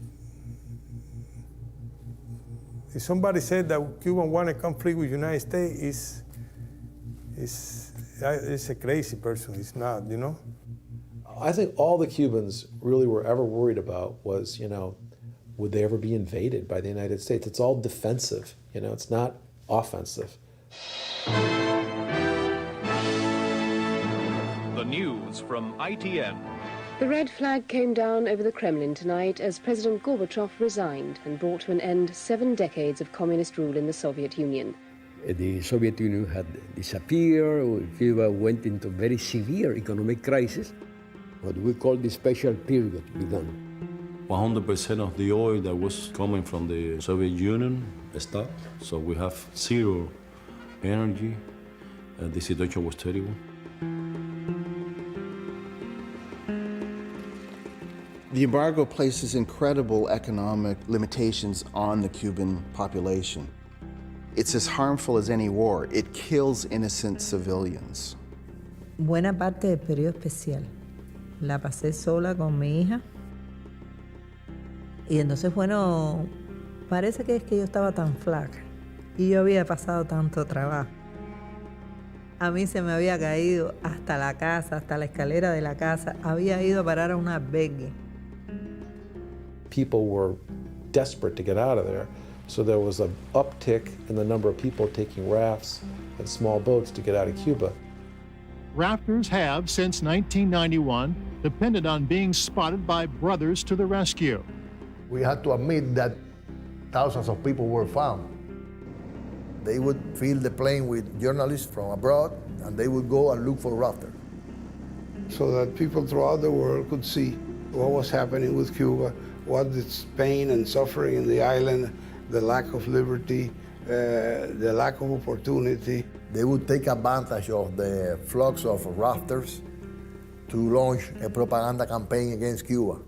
If somebody said that Cuba want a conflict with the United States, it's a crazy person. It's not, I think all the Cubans really were ever worried about was, would they ever be invaded by the United States? It's all defensive, it's not offensive. The news from ITN. The red flag came down over the Kremlin tonight as President Gorbachev resigned and brought to an end 7 decades of communist rule in the Soviet Union. The Soviet Union had disappeared. Cuba went into very severe economic crisis. What we call the special period began. 100% of the oil that was coming from the Soviet Union stopped, so we have zero energy. The situation was terrible. The embargo places incredible economic limitations on the Cuban population. It's as harmful as any war. It kills innocent civilians. Buena parte del periodo especial la pasé sola con mi hija. Y entonces, bueno, parece que es que yo estaba tan flaca y yo había pasado tanto trabajo. A mí se me había caído hasta la casa, hasta la escalera de la casa. Había ido a parar a un albergue. People were desperate to get out of there, so there was an uptick in the number of people taking rafts and small boats to get out of Cuba. Rafters have, since 1991, depended on being spotted by Brothers to the Rescue. We had to admit that thousands of people were found. They would fill the plane with journalists from abroad, and they would go and look for rafters. So that people throughout the world could see what was happening with Cuba, what its pain and suffering in the island, the lack of liberty, the lack of opportunity. They would take advantage of the flux of rafters to launch a propaganda campaign against Cuba.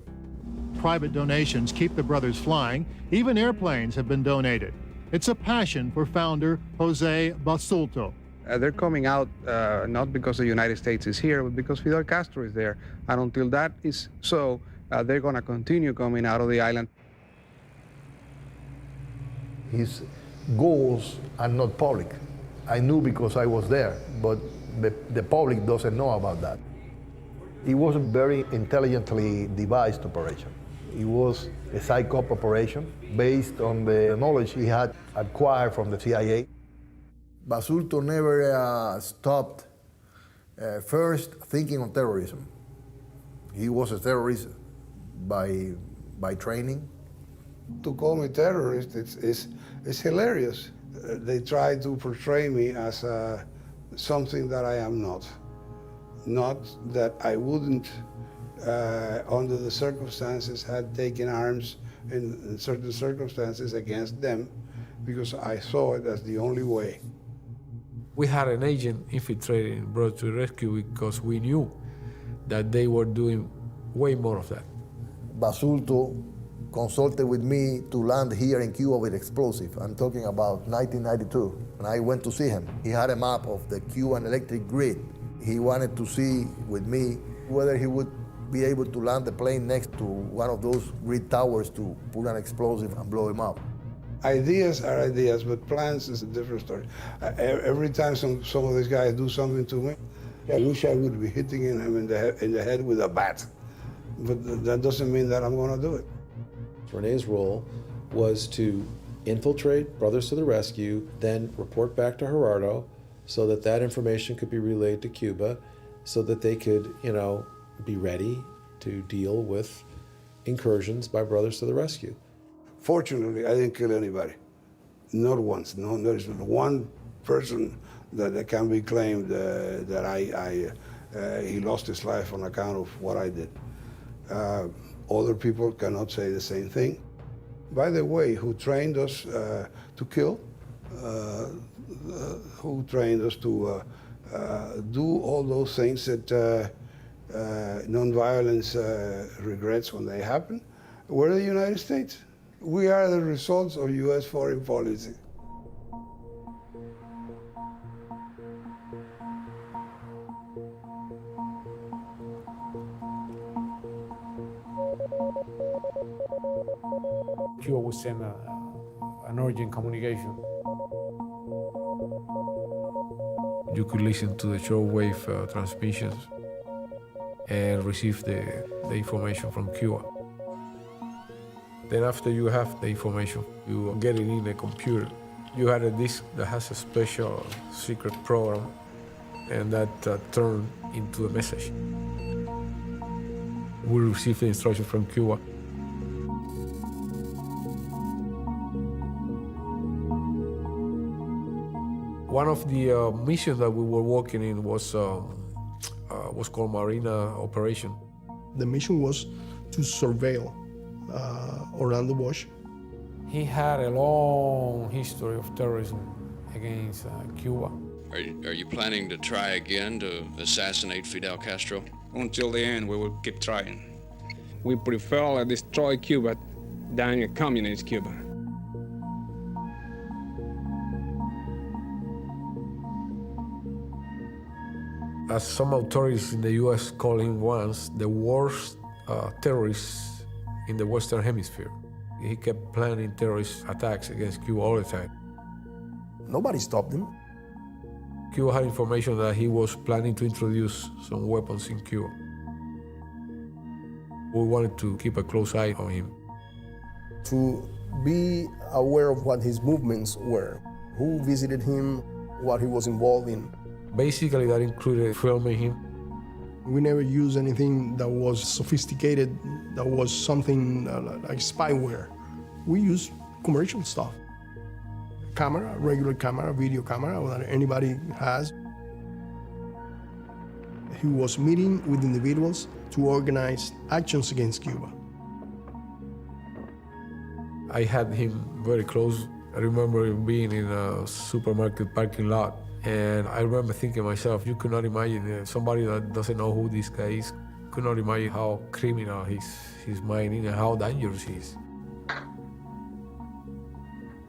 Private donations keep the brothers flying. Even airplanes have been donated. It's a passion for founder Jose Basulto. They're coming out not because the United States is here, but because Fidel Castro is there. And until that is so, they're going to continue coming out of the island. His goals are not public. I knew because I was there, but the public doesn't know about that. It was a very intelligently devised operation. It was a psyop operation based on the knowledge he had acquired from the CIA. Basulto never stopped first thinking on terrorism. He was a terrorist by training. To call me terrorist, it's hilarious. They try to portray me as something that I am not. Not that I wouldn't, under the circumstances, had taken arms in certain circumstances against them, because I saw it as the only way. We had an agent infiltrating Brothers to the Rescue because we knew that they were doing way more of that. Basulto consulted with me to land here in Cuba with explosive. I'm talking about 1992. And I went to see him. He had a map of the Cuban electric grid. He wanted to see with me whether he would be able to land the plane next to one of those grid towers to put an explosive and blow him up. Ideas are ideas, but plans is a different story. Every time some of these guys do something to me, I wish I would be hitting him in the head with a bat. But that doesn't mean that I'm going to do it. Renee's role was to infiltrate Brothers to the Rescue, then report back to Gerardo so that that information could be relayed to Cuba so that they could, be ready to deal with incursions by Brothers to the Rescue. Fortunately, I didn't kill anybody. Not once. No, there's one person that can be claimed that he lost his life on account of what I did. Other people cannot say the same thing. By the way, who trained us to kill, who trained us to do all those things that nonviolence regrets when they happen, were the United States. We are the results of U.S. foreign policy. Cuba would send an urgent communication. You could listen to the shortwave transmissions and receive the information from Cuba. Then after you have the information, you get it in a computer. You had a disk that has a special secret program, and that turned into a message. We received the instruction from Cuba. One of the missions that we were working in was called Marina Operation. The mission was to surveil Orlando Bosch. He had a long history of terrorism against Cuba. Are you planning to try again to assassinate Fidel Castro? Until the end, we will keep trying. We prefer to destroy Cuba than a communist Cuba. As some authorities in the U.S. called him once, the worst terrorist in the Western Hemisphere. He kept planning terrorist attacks against Cuba all the time. Nobody stopped him. Cuba had information that he was planning to introduce some weapons in Cuba. We wanted to keep a close eye on him. To be aware of what his movements were, who visited him, what he was involved in. Basically, that included filming him. We never used anything that was sophisticated, that was something like spyware. We used commercial stuff. Camera, regular camera, video camera that anybody has. He was meeting with individuals to organize actions against Cuba. I had him very close. I remember him being in a supermarket parking lot. And I remember thinking to myself, you could not imagine somebody that doesn't know who this guy is, could not imagine how criminal his mind is and how dangerous he is.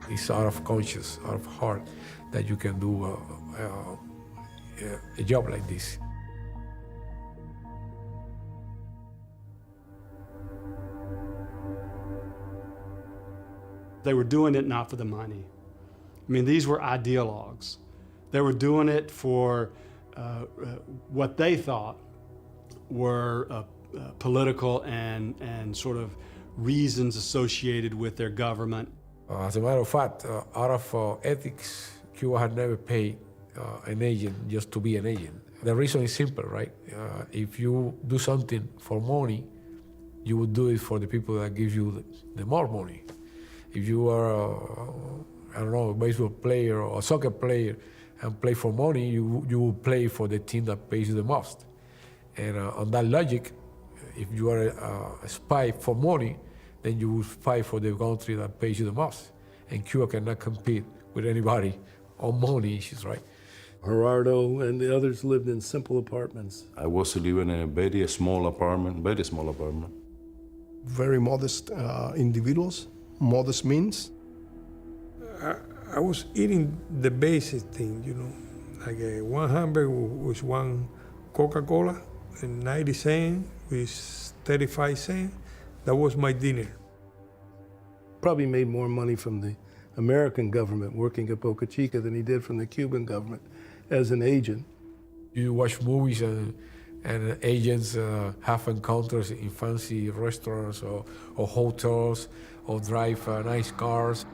It's out of conscience, out of heart, that you can do a job like this. They were doing it not for the money. I mean, these were ideologues. They were doing it for what they thought were political and sort of reasons associated with their government. As a matter of fact, out of ethics, Cuba had never paid an agent just to be an agent. The reason is simple, right? If you do something for money, you would do it for the people that give you the more money. If you are, I don't know, a baseball player or a soccer player and play for money, you will play for the team that pays you the most. And on that logic, if you are a spy for money, then you will spy for the country that pays you the most. And Cuba cannot compete with anybody on money issues, right? Gerardo and the others lived in simple apartments. I was living in a very small apartment, very small apartment. Very modest individuals, modest means. I was eating the basic thing, you know, like one hamburger was one Coca-Cola and 90 cents with 35 cents. That was my dinner. Probably made more money from the American government working at Boca Chica than he did from the Cuban government as an agent. You watch movies and agents have encounters in fancy restaurants or hotels or drive nice cars.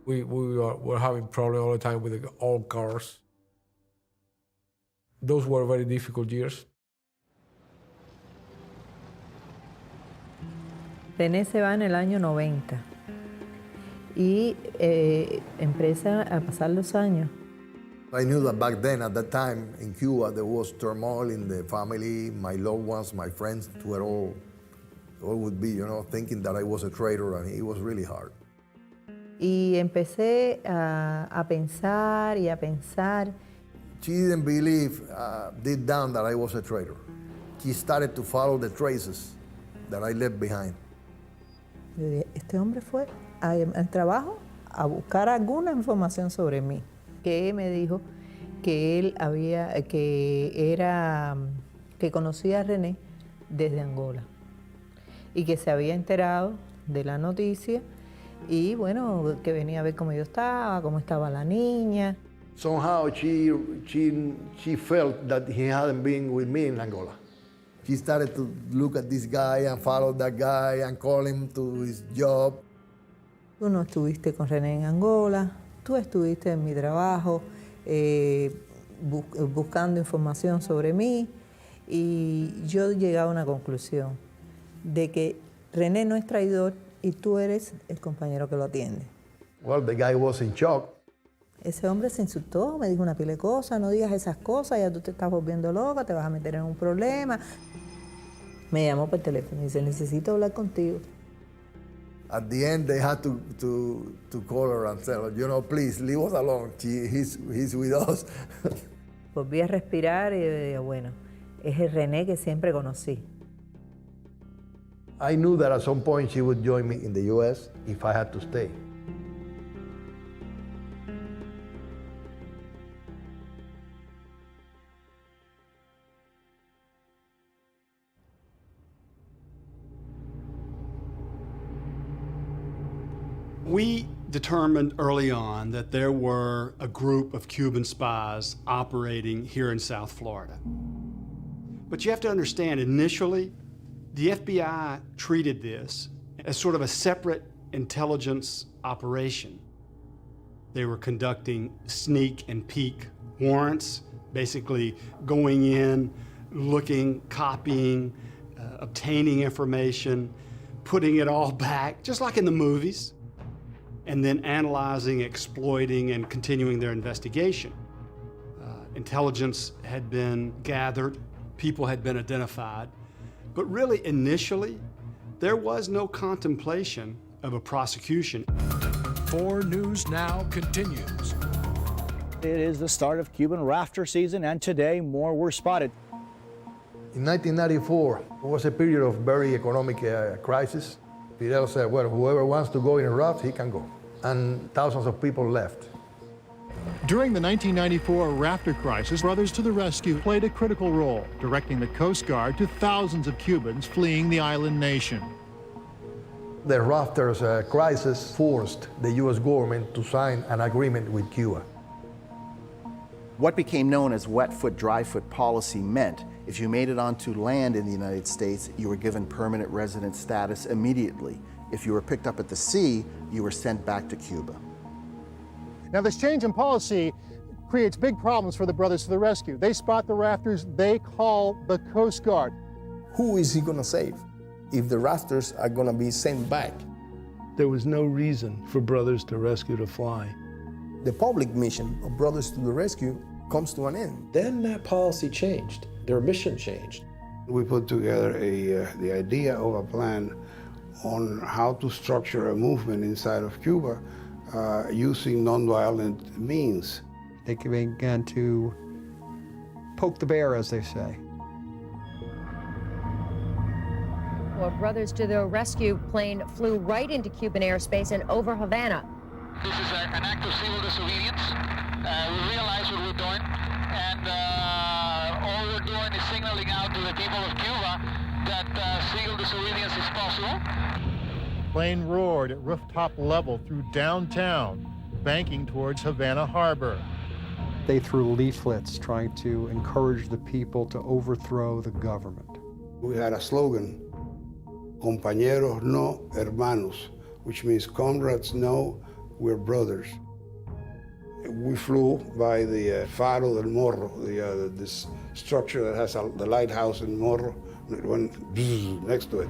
We're having problems all the time with old cars. Those were very difficult years. René se va en el año 90 y empieza a pasar los años. I knew that back then, at that time, in Cuba, there was turmoil in the family, my loved ones, my friends were all would be, you know, thinking that I was a traitor, and it was really hard. Y empecé a pensar y a pensar. She didn't believe deep down that I was a traitor. She started to follow the traces that I left behind. Yo dije, este hombre fue al trabajo a buscar alguna información sobre mí. Que me dijo que él que conocía a René desde Angola y que se había enterado de la noticia y bueno, que venía a ver cómo yo estaba, cómo estaba la niña. Somehow she felt that he hadn't been with me in Angola. She started to look at this guy and follow that guy and call him to his job. Tú no estuviste con René en Angola, tú estuviste en mi trabajo buscando información sobre mí y yo llegué a una conclusión de que René no es traidor y tú eres el compañero que lo atiende. Well, the guy was in shock. Ese hombre se insultó, me dijo una pila de cosas, no digas esas cosas, ya tú te estás volviendo loca, te vas a meter en un problema. Me llamó por teléfono y dice, necesito hablar contigo. At the end, they had to call her and tell her, you know, please, leave us alone. He's with us. Volví a respirar y dije, bueno, es el René que siempre conocí. I knew that at some point she would join me in the U.S. if I had to stay. We determined early on that there were a group of Cuban spies operating here in South Florida. But you have to understand, initially, the FBI treated this as sort of a separate intelligence operation. They were conducting sneak and peek warrants, basically going in, looking, copying, obtaining information, putting it all back, just like in the movies, and then analyzing, exploiting, and continuing their investigation. Intelligence had been gathered, people had been identified, but really initially, there was no contemplation of a prosecution. 4 News Now continues. It is the start of Cuban rafter season, and today more were spotted. In 1994, it was a period of very economic crisis. Fidel said, well, whoever wants to go in a raft, he can go. And thousands of people left. During the 1994 rafter crisis, Brothers to the Rescue played a critical role, directing the Coast Guard to thousands of Cubans fleeing the island nation. The rafters crisis forced the U.S. government to sign an agreement with Cuba. What became known as wet foot, dry foot policy meant if you made it onto land in the United States, you were given permanent resident status immediately. If you were picked up at the sea, you were sent back to Cuba. Now, this change in policy creates big problems for the Brothers to the Rescue. They spot the rafters, they call the Coast Guard. Who is he gonna save if the rafters are gonna be sent back? There was no reason for Brothers to Rescue to fly. The public mission of Brothers to the Rescue comes to an end. Then that policy changed. Their mission changed. We put together the idea of a plan on how to structure a movement inside of Cuba using nonviolent means. They began to poke the bear, as they say. Well, Brothers to the Rescue plane flew right into Cuban airspace and over Havana. This is an act of civil disobedience. We realize what we're doing, and all we're doing is signaling out to the people of Cuba that civil disobedience is possible. Plane roared at rooftop level through downtown, banking towards Havana Harbor. They threw leaflets trying to encourage the people to overthrow the government. We had a slogan, compañeros no hermanos, which means comrades no, we're brothers. We flew by the Faro del Morro, this structure that has the lighthouse in Morro, and it went next to it.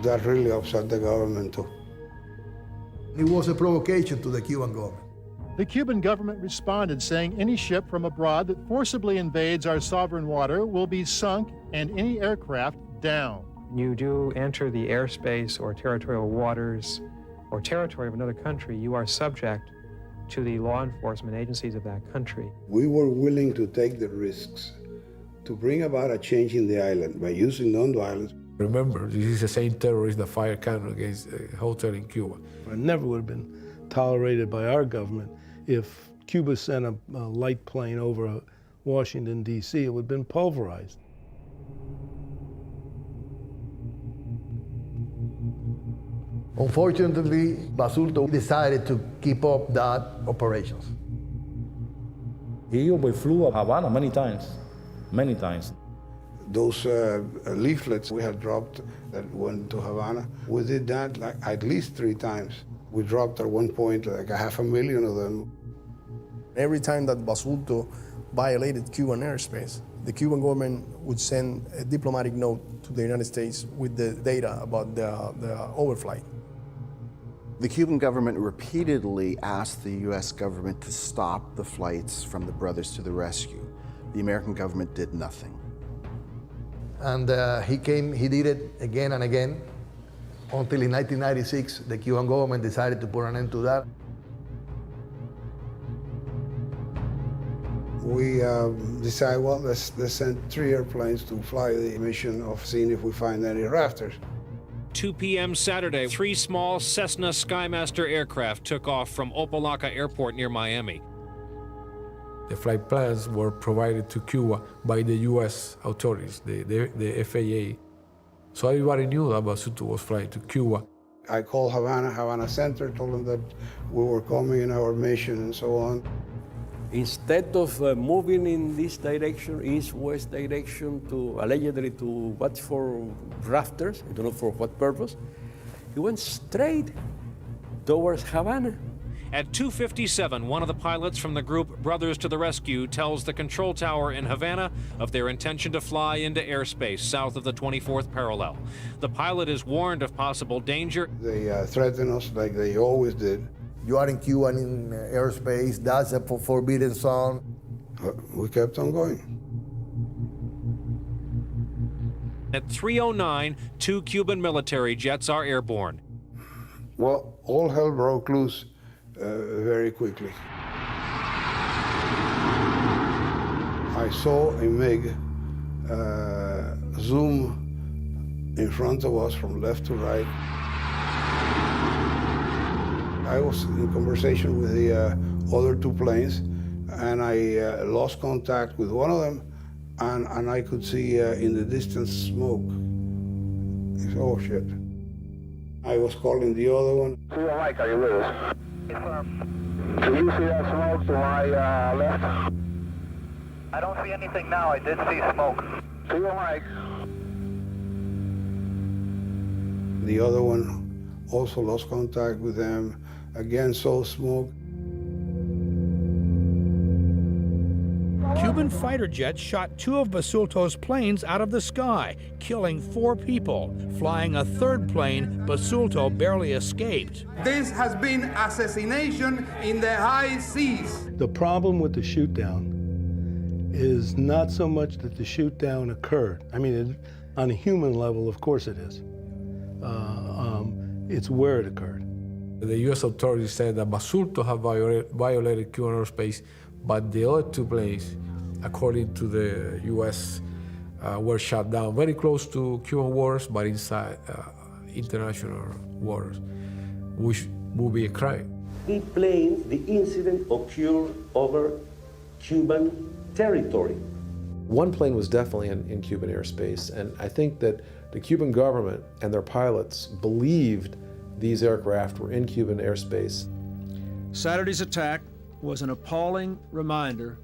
That really upset the government too. It was a provocation to the Cuban government. The Cuban government responded, saying any ship from abroad that forcibly invades our sovereign water will be sunk and any aircraft down. You do enter the airspace or territorial waters or territory of another country, you are subject to the law enforcement agencies of that country. We were willing to take the risks to bring about a change in the island by using nonviolence. Remember, this is the same terrorist that fired cannon against a hotel in Cuba. It never would have been tolerated by our government if Cuba sent a light plane over Washington, D.C., it would have been pulverized. Unfortunately, Basulto decided to keep up that operations. He overflew Havana many times, many times. Those leaflets we had dropped that went to Havana, we did that like at least 3 times. We dropped at one point like 500,000 of them. Every time that Basulto violated Cuban airspace, the Cuban government would send a diplomatic note to the United States with the data about the overflight. The Cuban government repeatedly asked the U.S. government to stop the flights from the Brothers to the Rescue. The American government did nothing. And he did it again and again, until in 1996, the Cuban government decided to put an end to that. We decided, well, let's send 3 airplanes to fly the mission of seeing if we find any rafters. 2 p.m. Saturday, 3 small Cessna Skymaster aircraft took off from Opa-locka Airport near Miami. The flight plans were provided to Cuba by the U.S. authorities, the FAA. So everybody knew that Basulto was flying to Cuba. I called Havana Center, told them that we were coming in our mission and so on. Instead of moving in this direction, east-west direction, allegedly to watch for rafters, I don't know for what purpose, he went straight towards Havana. At 2:57, one of the pilots from the group Brothers to the Rescue tells the control tower in Havana of their intention to fly into airspace south of the 24th parallel. The pilot is warned of possible danger. They threaten us like they always did. You are in Cuban airspace, that's a forbidden zone. We kept on going. At 3:09, 2 Cuban military jets are airborne. Well, all hell broke loose very quickly. I saw a MiG zoom in front of us from left to right. I was in conversation with the other two planes, and I lost contact with one of them, and I could see in the distance smoke. I said, oh shit. I was calling the other one. Mike, are you with us? Yes, sir. Do you see that smoke to my left? I don't see anything now. I did see smoke. See you, Mike. The other one also lost contact with them. Again, saw smoke. Cuban fighter jets shot 2 of Basulto's planes out of the sky, killing 4 people. Flying a third plane, Basulto barely escaped. This has been assassination in the high seas. The problem with the shoot-down is not so much that the shoot-down occurred. I mean, on a human level, of course it is. It's where it occurred. The U.S. authorities said that Basulto had violated Cuban airspace, but the other 2 planes, according to the U.S., were shot down very close to Cuban waters, but inside international waters, which would be a crime. The plane, the incident occurred over Cuban territory. One plane was definitely in Cuban airspace, and I think that the Cuban government and their pilots believed these aircraft were in Cuban airspace. Saturday's attack was an appalling reminder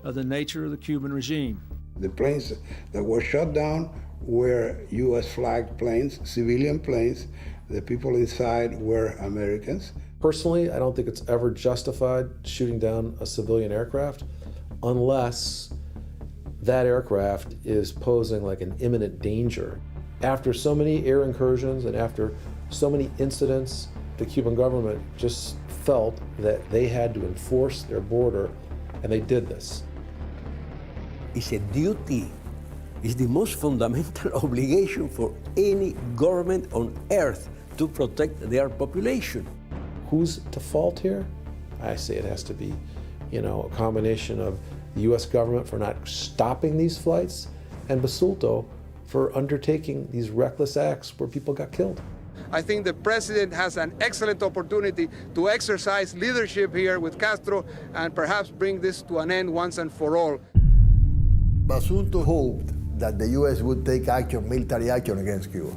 of the nature of the Cuban regime. The planes that were shot down were U.S. flagged planes, civilian planes. The people inside were Americans. Personally, I don't think it's ever justified shooting down a civilian aircraft unless that aircraft is posing like an imminent danger. After so many air incursions and after so many incidents, the Cuban government just felt that they had to enforce their border, and they did this. It's a duty. It's the most fundamental obligation for any government on earth to protect their population. Who's to fault here? I say it has to be, a combination of the U.S. government for not stopping these flights and Basulto for undertaking these reckless acts where people got killed. I think the president has an excellent opportunity to exercise leadership here with Castro and perhaps bring this to an end once and for all. Basulto hoped that the U.S. would take military action against Cuba.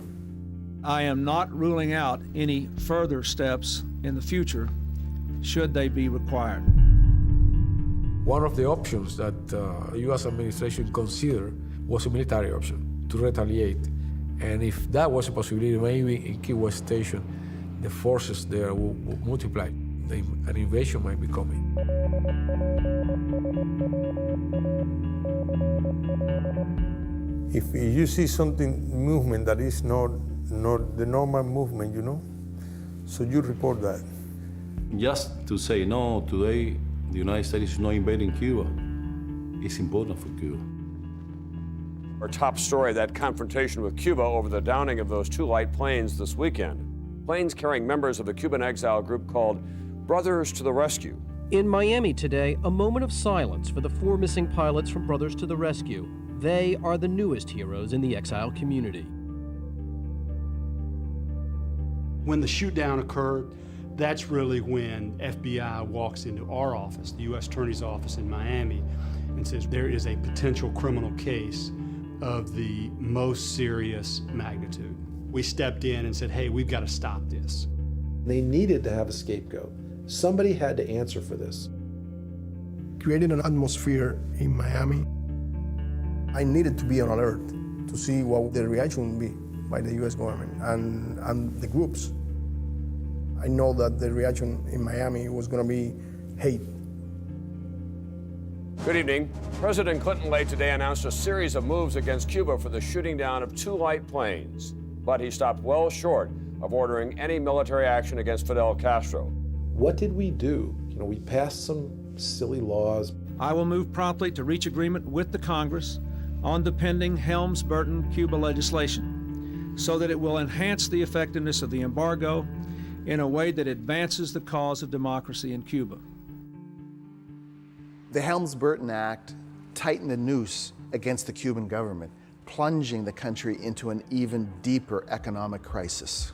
I am not ruling out any further steps in the future, should they be required. One of the options that the U.S. administration considered was a military option to retaliate. And if that was a possibility, maybe in Key West Station, the forces there will multiply. An invasion might be coming. If you see movement that is not the normal movement, so you report that. Just to say, no, today the United States is not invading Cuba, it's important for Cuba. Our top story, that confrontation with Cuba over the downing of those 2 light planes this weekend. Planes carrying members of the Cuban exile group called Brothers to the Rescue. In Miami today, a moment of silence for the 4 missing pilots from Brothers to the Rescue. They are the newest heroes in the exile community. When the shoot-down occurred, that's really when FBI walks into our office, the U.S. Attorney's Office in Miami, and says there is a potential criminal case of the most serious magnitude. We stepped in and said, hey, we've got to stop this. They needed to have a scapegoat. Somebody had to answer for this. Creating an atmosphere in Miami, I needed to be on alert to see what the reaction would be by the U.S. government and the groups. I know that the reaction in Miami was going to be hate. Good evening. President Clinton late today announced a series of moves against Cuba for the shooting down of 2 light planes, but he stopped well short of ordering any military action against Fidel Castro. What did we do? We passed some silly laws. I will move promptly to reach agreement with the Congress on the pending Helms-Burton Cuba legislation so that it will enhance the effectiveness of the embargo in a way that advances the cause of democracy in Cuba. The Helms-Burton Act tightened the noose against the Cuban government, plunging the country into an even deeper economic crisis.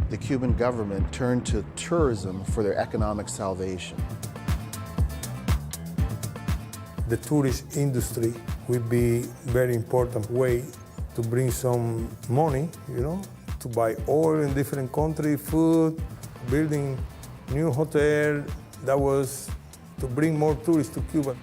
The Cuban government turned to tourism for their economic salvation. The tourist industry will be a very important way to bring some money, to buy oil in different countries, food, building new hotel. That was to bring more tourists to Cuba.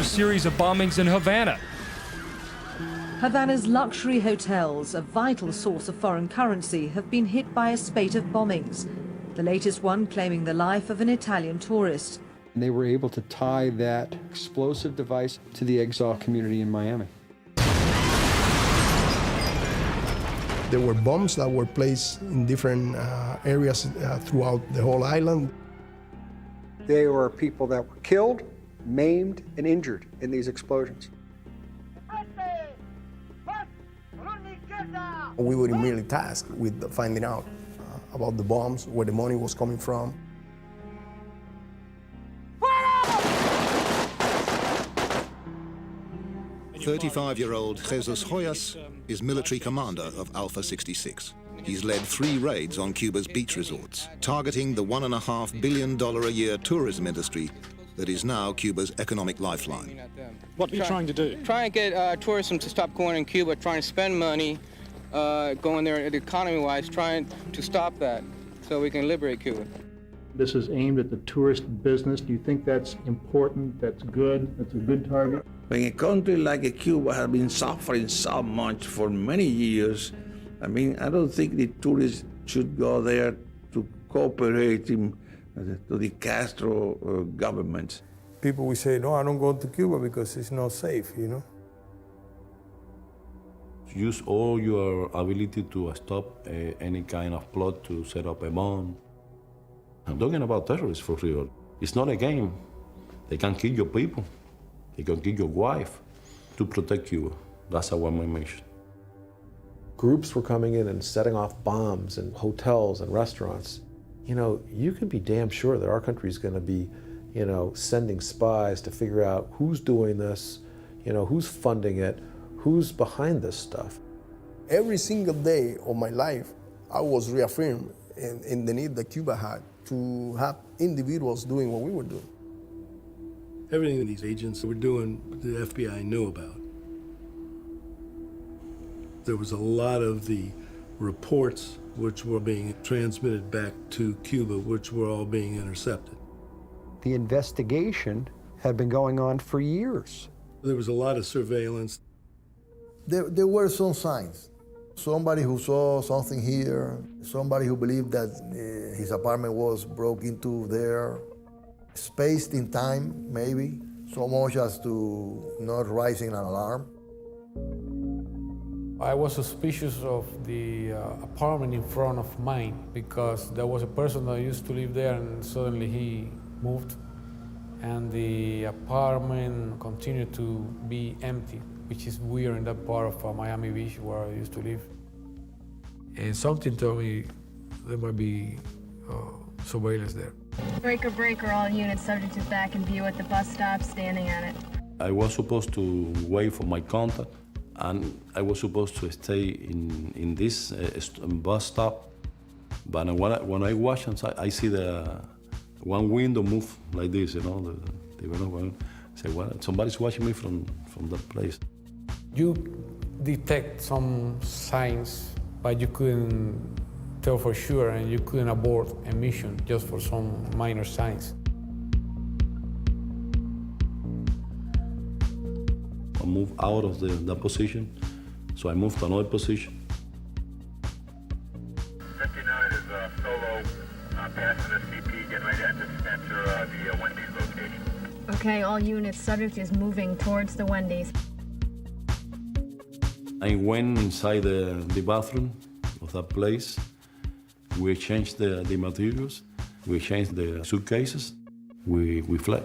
Series of bombings in Havana. Havana's luxury hotels, a vital source of foreign currency, have been hit by a spate of bombings, the latest one claiming the life of an Italian tourist. And they were able to tie that explosive device to the exile community in Miami. There were bombs that were placed in different areas throughout the whole island. There were people that were killed, maimed, and injured in these explosions. We were immediately tasked with finding out about the bombs, where the money was coming from. 35-year-old Jesus Hoyas is military commander of Alpha 66. He's led 3 raids on Cuba's beach resorts, targeting the $1.5 billion a year tourism industry that is now Cuba's economic lifeline. What are you trying to do? Trying to get tourism to stop going in Cuba, trying to spend money, going there economy-wise, trying to stop that so we can liberate Cuba. This is aimed at the tourist business. Do you think that's important? That's good? That's a good target? When a country like Cuba has been suffering so much for many years, I don't think the tourists should go there to cooperate to the Castro government. People will say, no, I don't go to Cuba because it's not safe, Use all your ability to stop any kind of plot to set up a bomb. I'm talking about terrorists for real. It's not a game. They can kill your people. They can kill your wife to protect Cuba. That's our main mission. Groups were coming in and setting off bombs in hotels and restaurants. You can be damn sure that our country is going to be, sending spies to figure out who's doing this, who's funding it, who's behind this stuff. Every single day of my life, I was reaffirmed in the need that Cuba had to have individuals doing what we were doing. Everything these agents were doing, the FBI knew about. There was a lot of the reports which were being transmitted back to Cuba, which were all being intercepted. The investigation had been going on for years. There was a lot of surveillance. There were some signs. Somebody who saw something here, somebody who believed that his apartment was broke into there, spaced in time, maybe, so much as to not raising an alarm. I was suspicious of the apartment in front of mine because there was a person that used to live there and suddenly he moved and the apartment continued to be empty, which is weird in that part of Miami Beach where I used to live. And something told me there might be surveillance there. Breaker, breaker, all units subject to back in view at the bus stop, standing at it. I was supposed to wait for my contact, and I was supposed to stay in this bus stop. But when I watch inside, I see the one window move like this, I say, well, somebody's watching me from that place. You detect some signs, but you couldn't tell for sure, and you couldn't abort a mission just for some minor signs. I moved out of that position, so I moved to another position. 59 is solo, passing the CP, getting ready to enter the Wendy's location. Okay, all units, subject is moving towards the Wendy's. I went inside the bathroom of that place. We exchanged the materials, we exchanged the suitcases, we fled.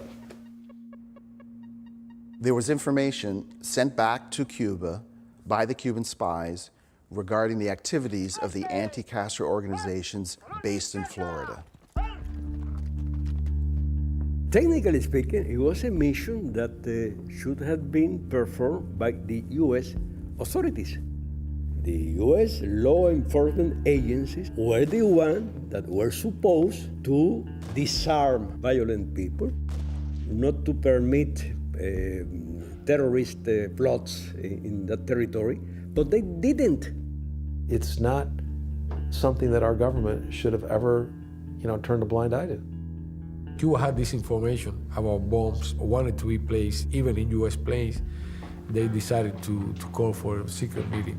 There was information sent back to Cuba by the Cuban spies regarding the activities of the anti-Castro organizations based in Florida. Technically speaking, it was a mission that should have been performed by the U.S. authorities. The U.S. law enforcement agencies were the ones that were supposed to disarm violent people, not to permit terrorist plots in that territory, but they didn't. It's not something that our government should have ever, turned a blind eye to. Cuba had this information about bombs, wanted to be placed even in U.S. planes. They decided to call for a secret meeting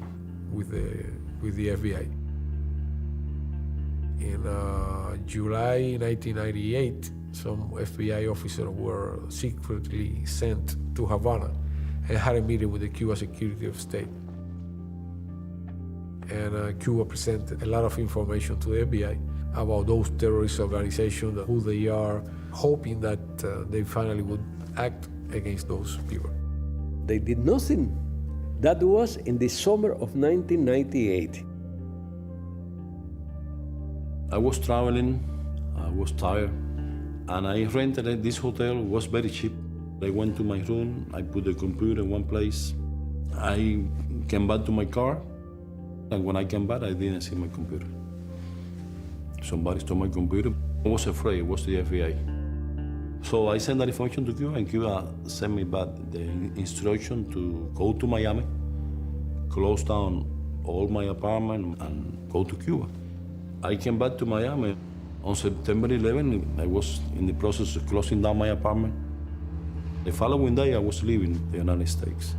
with the FBI. In July 1998, some FBI officers were secretly sent to Havana and had a meeting with the Cuba Security of State. And Cuba presented a lot of information to the FBI about those terrorist organizations, who they are, hoping that they finally would act against those people. They did nothing. That was in the summer of 1998. I was traveling, I was tired, and I rented this hotel. It was very cheap. I went to my room, I put the computer in one place. I came back to my car, and when I came back, I didn't see my computer. Somebody stole my computer. I was afraid, it was the FBI. So I sent that information to Cuba, and Cuba sent me back the instruction to go to Miami, close down all my apartment, and go to Cuba. I came back to Miami. On September 11, I was in the process of closing down my apartment. The following day, I was leaving the United States.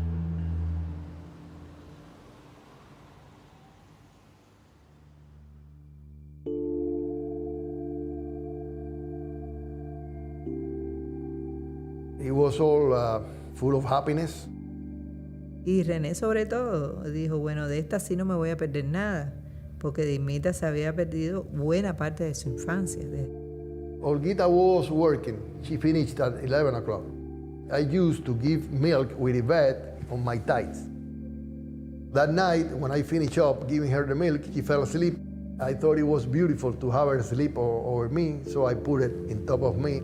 It was all full of happiness. Y René sobre todo dijo, bueno, de esta sí no me voy a perder nada, porque Dimita se había perdido buena parte de su infancia. Olguita was working. She finished at 11 o'clock. I used to give milk with Yvette on my thighs. That night, when I finished up giving her the milk, she fell asleep. I thought it was beautiful to have her sleep over me, so I put it on top of me.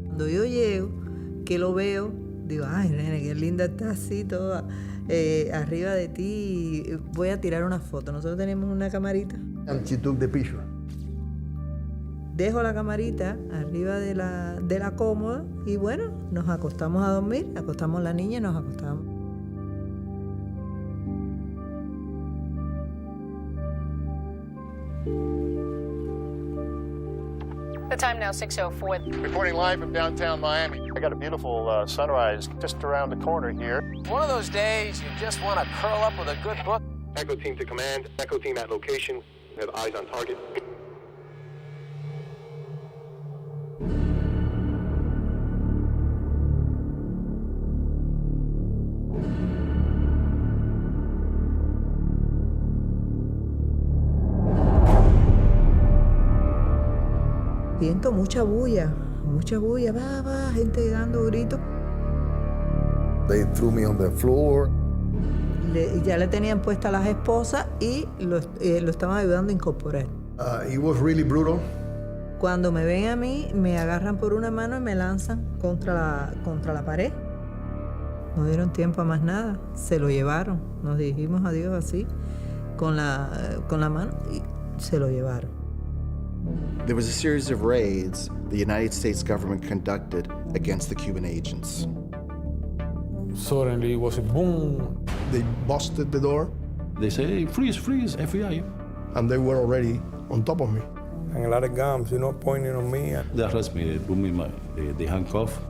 Cuando yo llego, que lo veo, digo, ay, nene, qué linda está así toda arriba de ti. Voy a tirar una foto. Nosotros tenemos una camarita. And she took the picture. Dejo la camarita arriba de la cómoda y bueno, nos acostamos a dormir, acostamos la niña y nos acostamos. The time now 6:04. Reporting live from downtown Miami. I got a beautiful sunrise just around the corner here. One of those days you just want to curl up with a good book. Echo team to command. Echo team at location. We have eyes on target. Siento mucha bulla, va, gente dando gritos. They threw me on the floor. Ya le tenían puestas las esposas y lo estaban ayudando a incorporar. It was really brutal. Cuando me ven a mí, me agarran por una mano y me lanzan contra la pared. No dieron tiempo a más nada, se lo llevaron. Nos dijimos adiós así, con la mano, y se lo llevaron. There was a series of raids the United States government conducted against the Cuban agents. Suddenly it was a boom. They busted the door. They say, hey, freeze, FBI. And they were already on top of me. And a lot of guns, pointing on me. They arrested me, they put me in the handcuff.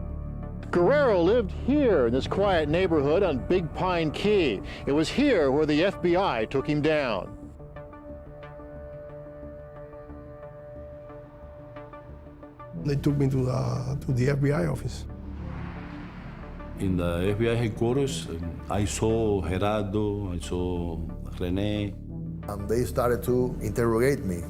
Guerrero lived here in this quiet neighborhood on Big Pine Key. It was here where the FBI took him down. They took me to the FBI office. In the FBI headquarters, I saw Gerardo, I saw René. And they started to interrogate me.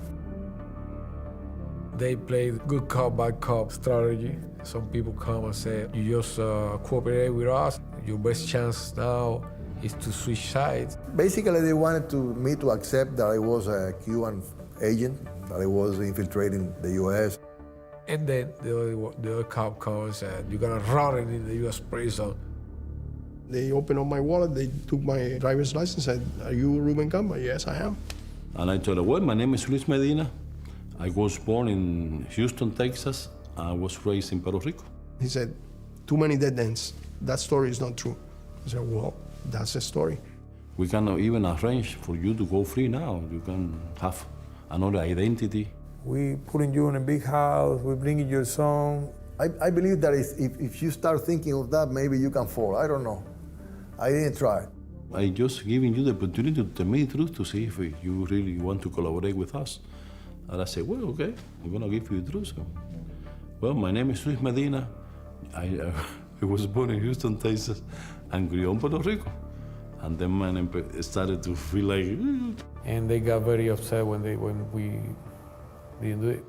They play good cop, bad cop strategy. Some people come and say, you just cooperate with us. Your best chance now is to switch sides. Basically, they wanted me to accept that I was a Cuban agent, that I was infiltrating the U.S. And then the other cop comes and said, you're gonna rot it in the U.S. prison. They opened up my wallet, they took my driver's license and said, are you Ruben Camba? Yes, I am. And I told her, well, my name is Luis Medina. I was born in Houston, Texas. I was raised in Puerto Rico. He said, too many dead ends. That story is not true. I said, well, that's a story. We cannot even arrange for you to go free now. You can have another identity. We putting you in a big house, we bringing your son. I believe that if you start thinking of that, maybe you can fall. I don't know. I didn't try. I just giving you the opportunity to tell me the truth to see if you really want to collaborate with us. And I said, well, okay, I'm gonna give you the truth. So, well, my name is Luis Medina. I was born in Houston, Texas, and grew up in Puerto Rico. And then man started to feel like. And they got very upset when we didn't do it.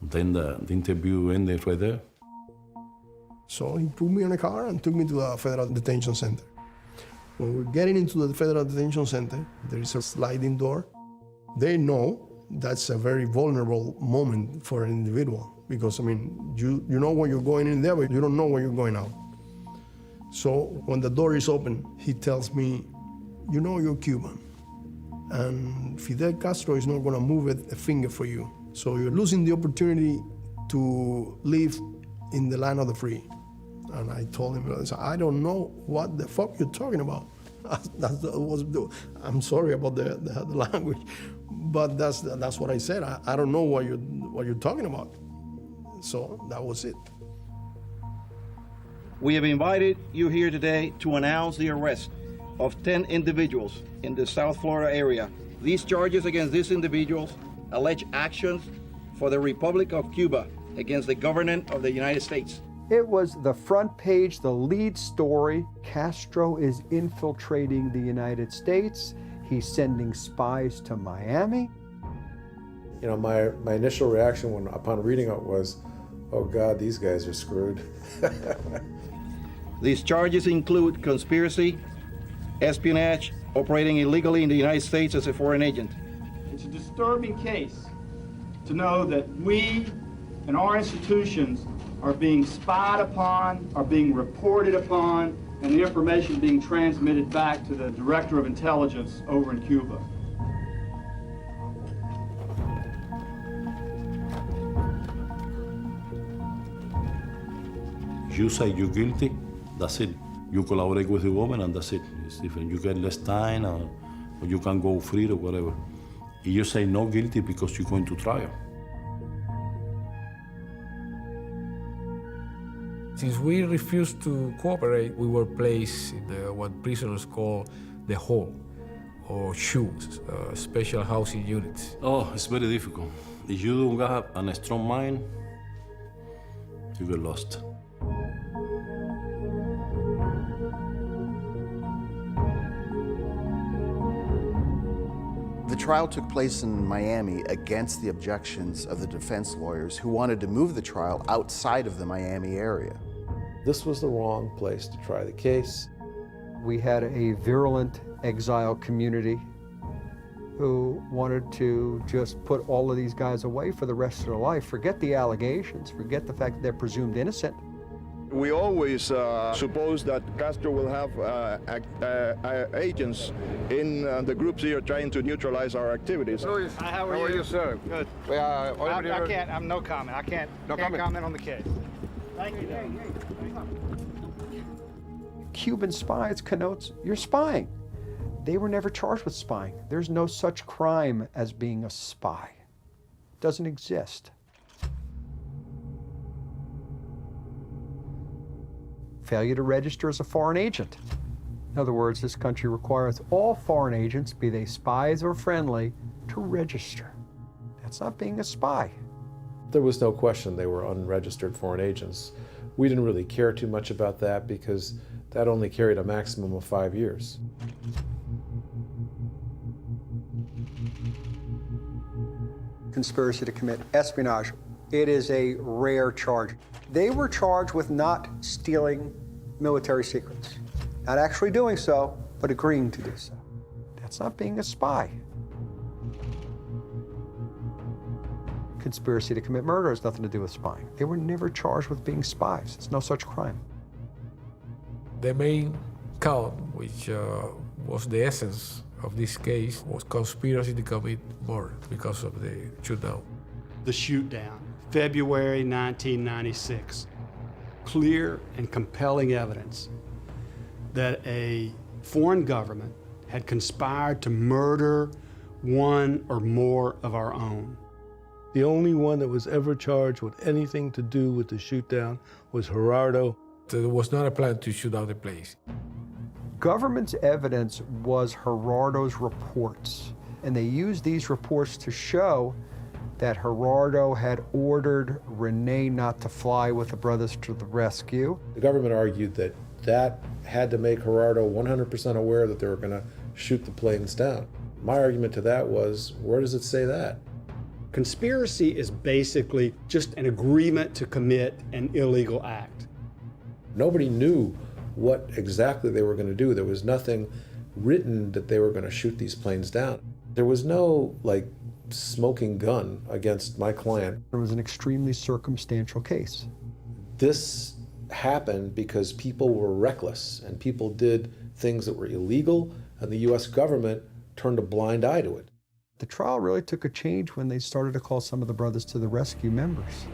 Then the interview ended right there. So he put me in a car and took me to the Federal Detention Center. When we're getting into the Federal Detention Center, there is a sliding door. They know that's a very vulnerable moment for an individual because, I mean, you know when you're going in there, but you don't know when you're going out. So when the door is open, he tells me, you know you're Cuban, and Fidel Castro is not gonna move a finger for you. So you're losing the opportunity to live in the land of the free. And I told him, I don't know what the fuck you're talking about. I'm sorry about the language, but that's what I said. I don't know what you're talking about. So that was it. We have invited you here today to announce the arrest of 10 individuals in the South Florida area. These charges against these individuals allege actions for the Republic of Cuba against the government of the United States. It was the front page, the lead story. Castro is infiltrating the United States. He's sending spies to Miami. You know, my initial reaction upon reading it was, oh God, these guys are screwed. These charges include conspiracy, espionage, operating illegally in the United States as a foreign agent. It's a disturbing case to know that we and our institutions are being spied upon, are being reported upon, and the information being transmitted back to the Director of Intelligence over in Cuba. You say you're guilty, that's it. You collaborate with the government and that's it. It's different. You get less time or you can go free or whatever. If you say no guilty because you're going to trial. Since we refused to cooperate, we were placed in what prisoners call the hole, or SHUs, special housing units. Oh, it's very difficult. If you don't have a strong mind, you get lost. The trial took place in Miami against the objections of the defense lawyers who wanted to move the trial outside of the Miami area. This was the wrong place to try the case. We had a virulent exile community who wanted to just put all of these guys away for the rest of their life. Forget the allegations, forget the fact that they're presumed innocent. We always suppose that Castro will have agents in the groups here trying to neutralize our activities. Louis, how are you, sir? Good. I can't, I'm no comment. I can't comment on the case. Thank you. Cuban spies connotes you're spying. They were never charged with spying. There's no such crime as being a spy. It doesn't exist. Failure to register as a foreign agent. In other words, this country requires all foreign agents, be they spies or friendly, to register. That's not being a spy. There was no question they were unregistered foreign agents. We didn't really care too much about that because that only carried a maximum of 5 years. Conspiracy to commit espionage, It is a rare charge. They were charged with not stealing military secrets. Not actually doing so, but agreeing to do so. That's not being a spy. Conspiracy to commit murder has nothing to do with spying. They were never charged with being spies. It's no such crime. The main count, which was the essence of this case, was conspiracy to commit murder because of the shootdown. The shootdown, February 1996. Clear and compelling evidence that a foreign government had conspired to murder one or more of our own. The only one that was ever charged with anything to do with the shootdown was Gerardo. There was not a plan to shoot out the place. Government's evidence was Gerardo's reports, and they used these reports to show that Gerardo had ordered Rene not to fly with the brothers to the rescue. The government argued that that had to make Gerardo 100% aware that they were going to shoot the planes down. My argument to that was, where does it say that? Conspiracy is basically just an agreement to commit an illegal act. Nobody knew what exactly they were going to do. There was nothing written that they were going to shoot these planes down. There was no, smoking gun against my client. It was an extremely circumstantial case. This happened because people were reckless and people did things that were illegal, and the U.S. government turned a blind eye to it. The trial really took a change when they started to call some of the brothers to the rescue members.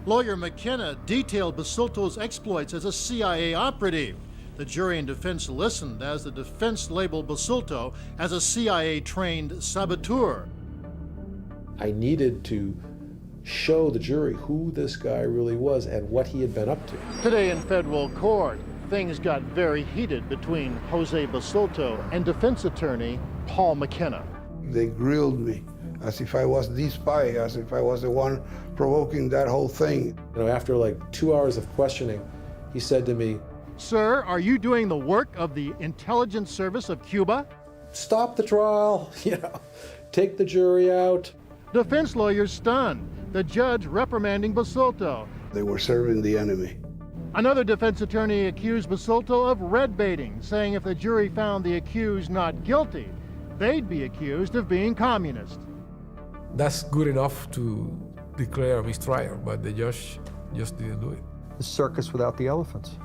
Lawyer McKenna detailed Basulto's exploits as a CIA operative. The jury and defense listened as the defense labeled Basulto as a CIA-trained saboteur. I needed to show the jury who this guy really was and what he had been up to. Today in federal court, things got very heated between Jose Basulto and defense attorney Paul McKenna. They grilled me as if I was the spy, as if I was the one provoking that whole thing. After 2 hours of questioning, he said to me, "Sir, are you doing the work of the intelligence service of Cuba?" "Stop the trial, take the jury out." Defense lawyers stunned, the judge reprimanding Basulto. They were serving the enemy. Another defense attorney accused Basulto of red baiting, saying if the jury found the accused not guilty, they'd be accused of being communist. That's good enough to declare a mistrial, but the judge just didn't do it. The circus without the elephants.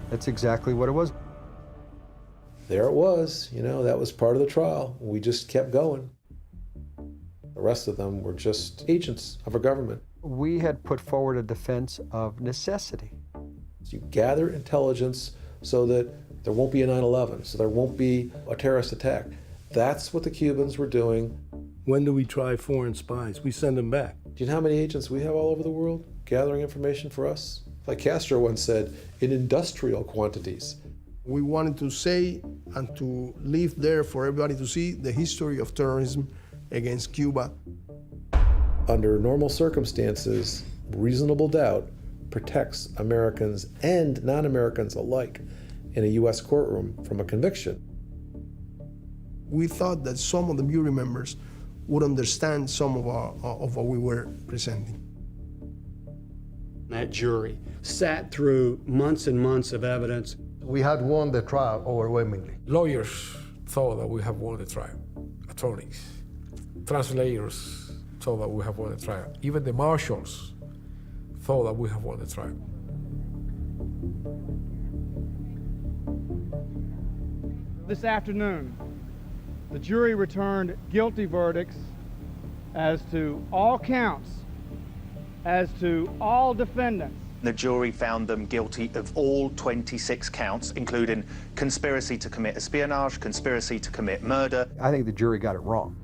That's exactly what it was. There it was, that was part of the trial. We just kept going. The rest of them were just agents of a government. We had put forward a defense of necessity. You gather intelligence so that there won't be a 9/11, so there won't be a terrorist attack. That's what the Cubans were doing. When do we try foreign spies? We send them back. Do you know how many agents we have all over the world gathering information for us? Like Castro once said, in industrial quantities. We wanted to say and to leave there for everybody to see the history of terrorism against Cuba. Under normal circumstances, reasonable doubt protects Americans and non-Americans alike in a U.S. courtroom from a conviction. We thought that some of the jury members would understand some of what we were presenting. That jury sat through months and months of evidence. We had won the trial overwhelmingly. Lawyers thought that we have won the trial. Attorneys, translators thought that we have won the trial. Even the marshals thought that we have won the trial. This afternoon, the jury returned guilty verdicts as to all counts, as to all defendants. The jury found them guilty of all 26 counts, including conspiracy to commit espionage, conspiracy to commit murder. I think the jury got it wrong.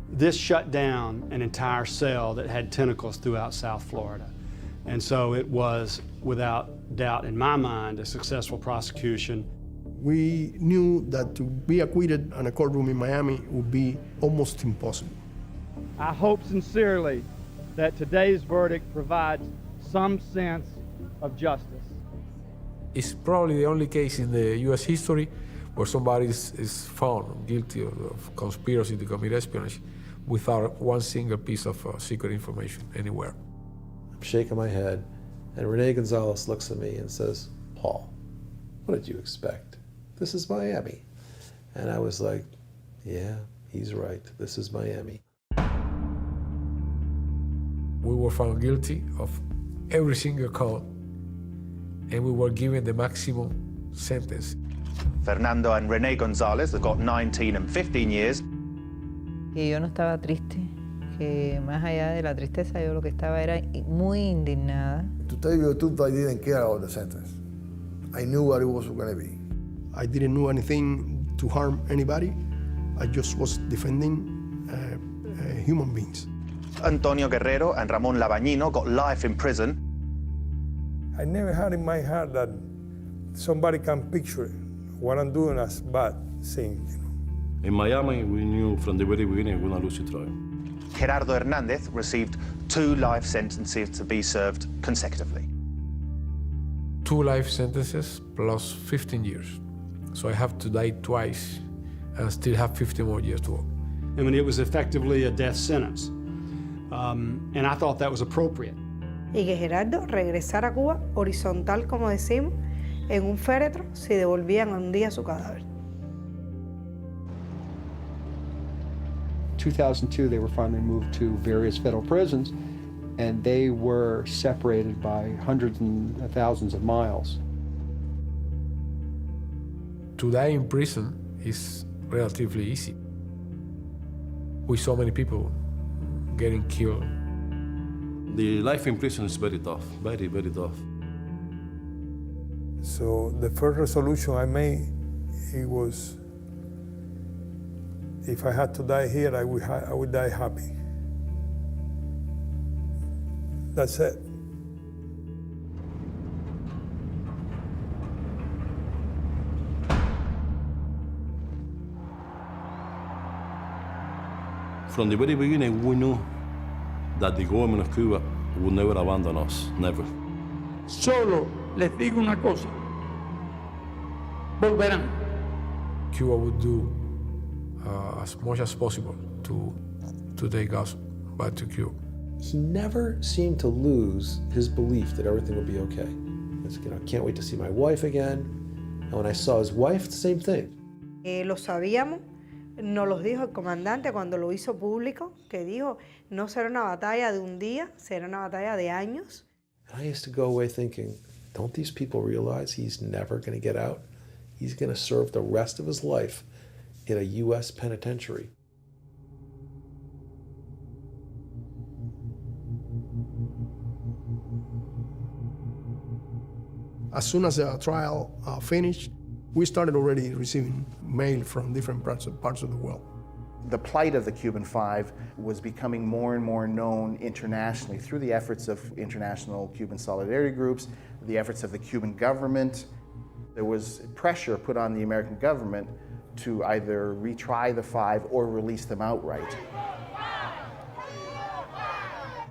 This shut down an entire cell that had tentacles throughout South Florida. And so it was, without doubt in my mind, a successful prosecution. We knew that to be acquitted in a courtroom in Miami would be almost impossible. I hope sincerely that today's verdict provides some sense of justice. It's probably the only case in the U.S. history where somebody is found guilty of conspiracy to commit espionage without one single piece of secret information anywhere. I'm shaking my head, and Rene Gonzalez looks at me and says, Paul, what did you expect? This is Miami. And I was like, yeah, he's right. This is Miami. We were found guilty of every single count, and we were given the maximum sentence. Fernando and Rene Gonzalez have got 19 and 15 years. Y yo no estaba triste, que más allá de la tristeza yo lo que estaba era muy indignada. To tell you the truth, I didn't care about the sentence. I knew what it was going to be. I didn't do anything to harm anybody. I just was defending human beings. Antonio Guerrero and Ramon Labañino got life in prison. I never had in my heart that somebody can picture what I'm doing as bad thing. You know? In Miami, we knew from the very beginning we were going to lose the trial. Gerardo Hernandez received 2 life sentences to be served consecutively. 2 life sentences plus 15 years. So I have to die twice and still have 15 more years to go. I mean, it was effectively a death sentence. And I thought that was appropriate. Y que Gerardo regresara a Cuba horizontal, como decimos, en un féretro si devolvían un día su cadáver. 2002, they were finally moved to various federal prisons, and they were separated by hundreds and thousands of miles. To die in prison is relatively easy. With so many people getting killed. The life in prison is very tough, very, very tough. So the first resolution I made, it was, if I had to die here, I would die happy. That's it. From the very beginning, we knew that the government of Cuba would never abandon us, never. Solo les digo una cosa, volverán. Cuba would do as much as possible to take us back to Cuba. He never seemed to lose his belief that everything would be okay. It's, I can't wait to see my wife again. And when I saw his wife, the same thing. Lo sabíamos, nos lo dijo el comandante cuando lo hizo público, que dijo, no será una batalla de un día, será una batalla de años. And I used to go away thinking, don't these people realize he's never going to get out? He's going to serve the rest of his life in a U.S. penitentiary. As soon as the trial finished, we started already receiving mail from different parts of the world. The plight of the Cuban Five was becoming more and more known internationally through the efforts of international Cuban solidarity groups, the efforts of the Cuban government. There was pressure put on the American government to either retry the five or release them outright.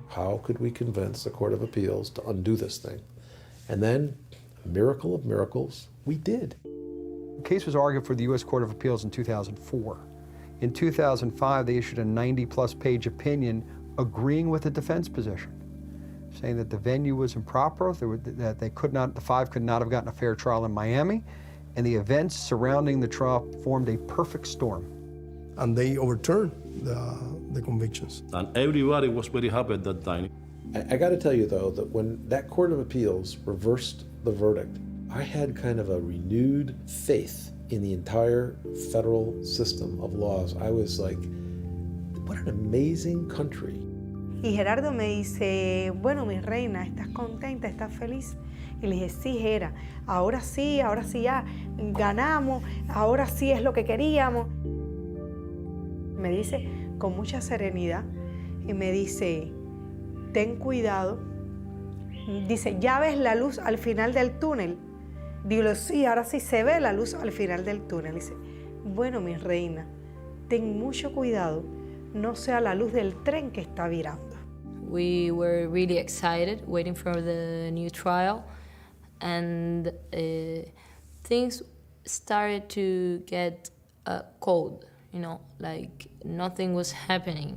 How could we convince the Court of Appeals to undo this thing? And then, miracle of miracles, we did. The case was argued for the U.S. Court of Appeals in 2004. In 2005, they issued a 90-plus page opinion agreeing with the defense position, saying that the venue was improper, that the five could not have gotten a fair trial in Miami, and the events surrounding the trial formed a perfect storm. And they overturned the convictions. And everybody was very happy at that time. I got to tell you, though, that when that Court of Appeals reversed the verdict, I had kind of a renewed faith in the entire federal system of laws. I was like, what an amazing country. Y Gerardo me dice, bueno, mi reina, ¿estás contenta? ¿Estás feliz? Y le dije, sí, Gera, ahora sí ya ganamos, ahora sí es lo que queríamos. Me dice con mucha serenidad y me dice, ten cuidado. Dice, ¿ya ves la luz al final del túnel? Digo, sí, ahora sí se ve la luz al final del túnel. Dice, bueno, mi reina, ten mucho cuidado, no sea la luz del tren que está virando. We were really excited, waiting for the new trial, and things started to get cold, you know, like nothing was happening.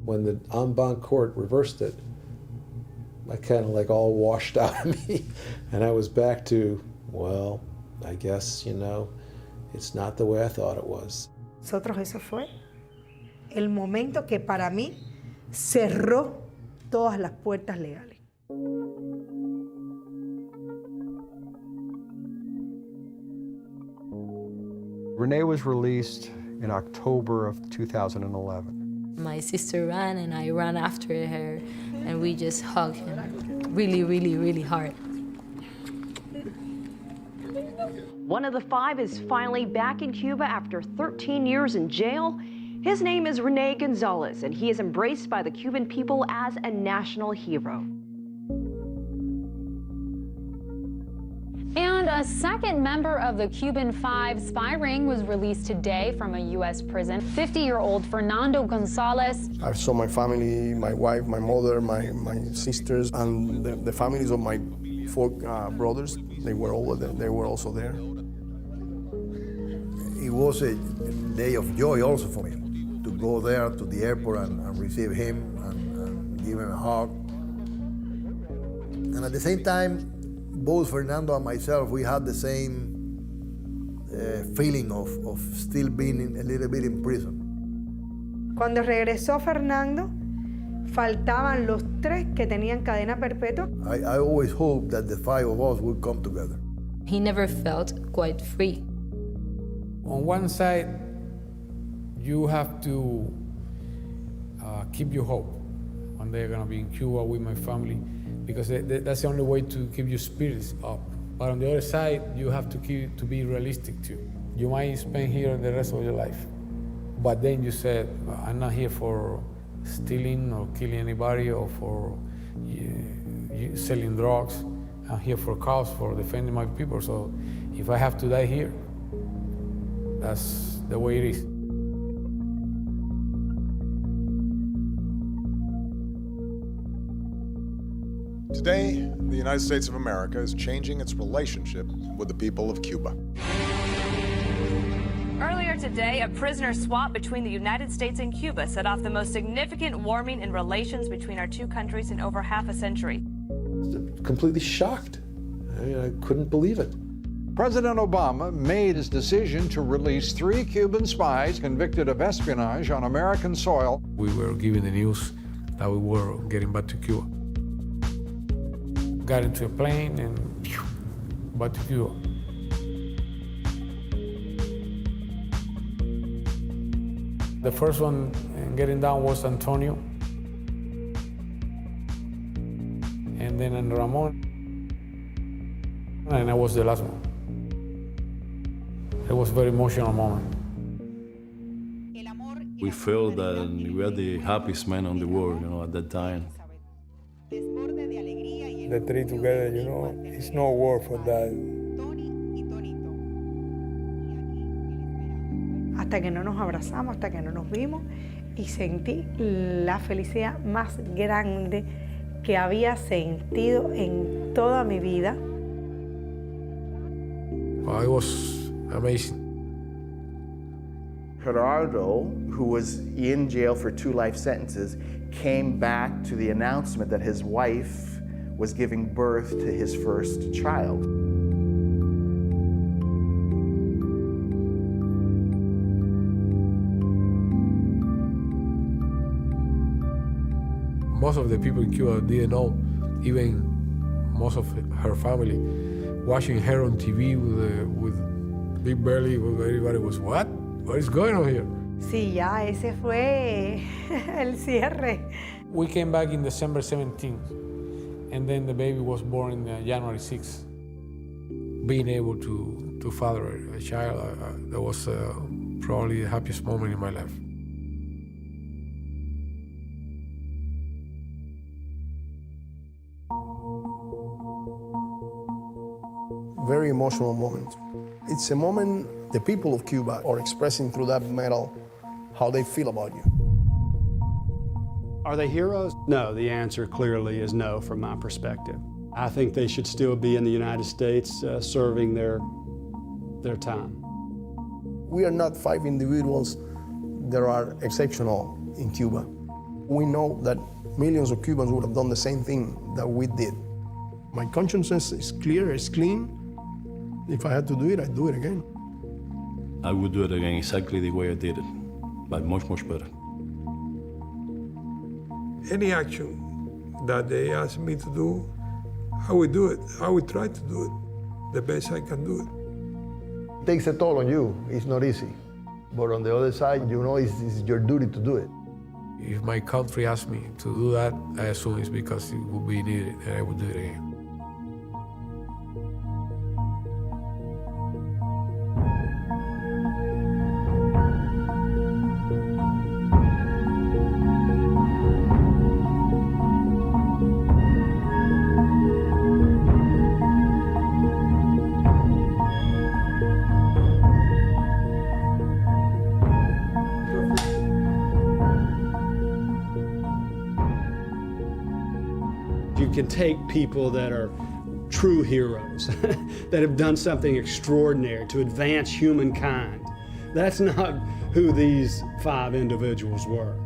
When the en banc court reversed it, I kind of like all washed out of me. And I was back to, well, I guess, you know, it's not the way I thought it was. Nosotros, eso fue el momento que para mí cerró todas las puertas legales. Renee was released in October of 2011. My sister ran and I ran after her and we just hugged him really, really, really hard. One of the 5 is finally back in Cuba after 13 years in jail. His name is Rene Gonzalez, and he is embraced by the Cuban people as a national hero. And a second member of the Cuban 5 spy ring was released today from a U.S. prison. 50-year-old Fernando Gonzalez. I saw my family, my wife, my mother, my sisters, and the families of my 4 brothers. They were all there. They were also there. It was a day of joy also for me to go there to the airport and receive him and give him a hug. And at the same time, both Fernando and myself, we had the same feeling of still being a little bit in prison. Cuando regresó Fernando, faltaban los 3 que tenían cadena perpetua. I always hoped that the 5 of us would come together. He never felt quite free. On one side, you have to keep your hope. One day I'm gonna be in Cuba with my family, because that's the only way to keep your spirits up. But on the other side, you have to be realistic too. You might spend here the rest of your life, but then you said, I'm not here for stealing or killing anybody or for selling drugs. I'm here for a cause, for defending my people. So if I have to die here, that's the way it is. Today, the United States of America is changing its relationship with the people of Cuba. Earlier today, a prisoner swap between the United States and Cuba set off the most significant warming in relations between our 2 countries in over half a century. Completely shocked. I mean, I couldn't believe it. President Obama made his decision to release 3 Cuban spies convicted of espionage on American soil. We were given the news that we were getting back to Cuba. Got into a plane and back to Cuba. The first one getting down was Antonio, and then Ramon, and I was the last one. It was a very emotional moment. We felt that we were the happiest men on the world, at that time. The 3 together, it's no word for that. Hasta que no nos abrazamos, hasta que no nos vimos, y sentí la felicidad más grande que había sentido en toda mi vida. Well, it was amazing. Gerardo, who was in jail for 2 life sentences, came back to the announcement that his wife was giving birth to his first child. Most of the people in Cuba didn't know, even most of her family, watching her on TV with big belly, everybody was, what? What is going on here? Sí, ya ese fue el cierre. We came back in December 17th, and then the baby was born in January 6th. Being able to father a child, that was probably the happiest moment in my life. Very emotional moment. It's a moment the people of Cuba are expressing through that medal how they feel about you. Are they heroes? No, the answer clearly is no from my perspective. I think they should still be in the United States serving their their time. We are not 5 individuals that are exceptional in Cuba. We know that millions of Cubans would have done the same thing that we did. My conscience is clear, it's clean. If I had to do it, I'd do it again. I would do it again exactly the way I did it, but much, much better. Any action that they ask me to do, I would do it. I would try to do it the best I can do it. It takes a toll on you. It's not easy. But on the other side, you know it's your duty to do it. If my country asked me to do that, I assume it's because it would be needed, and I would do it again. You can take people that are true heroes, that have done something extraordinary to advance humankind. That's not who these 5 individuals were.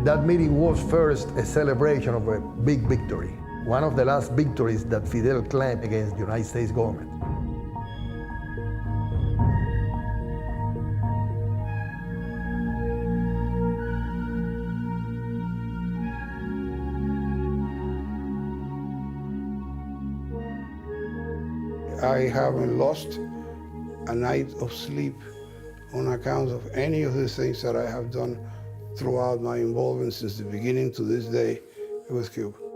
That meeting was first a celebration of a big victory, one of the last victories that Fidel claimed against the United States government. I haven't lost a night of sleep on account of any of the things that I have done throughout my involvement since the beginning to this day with Cuba.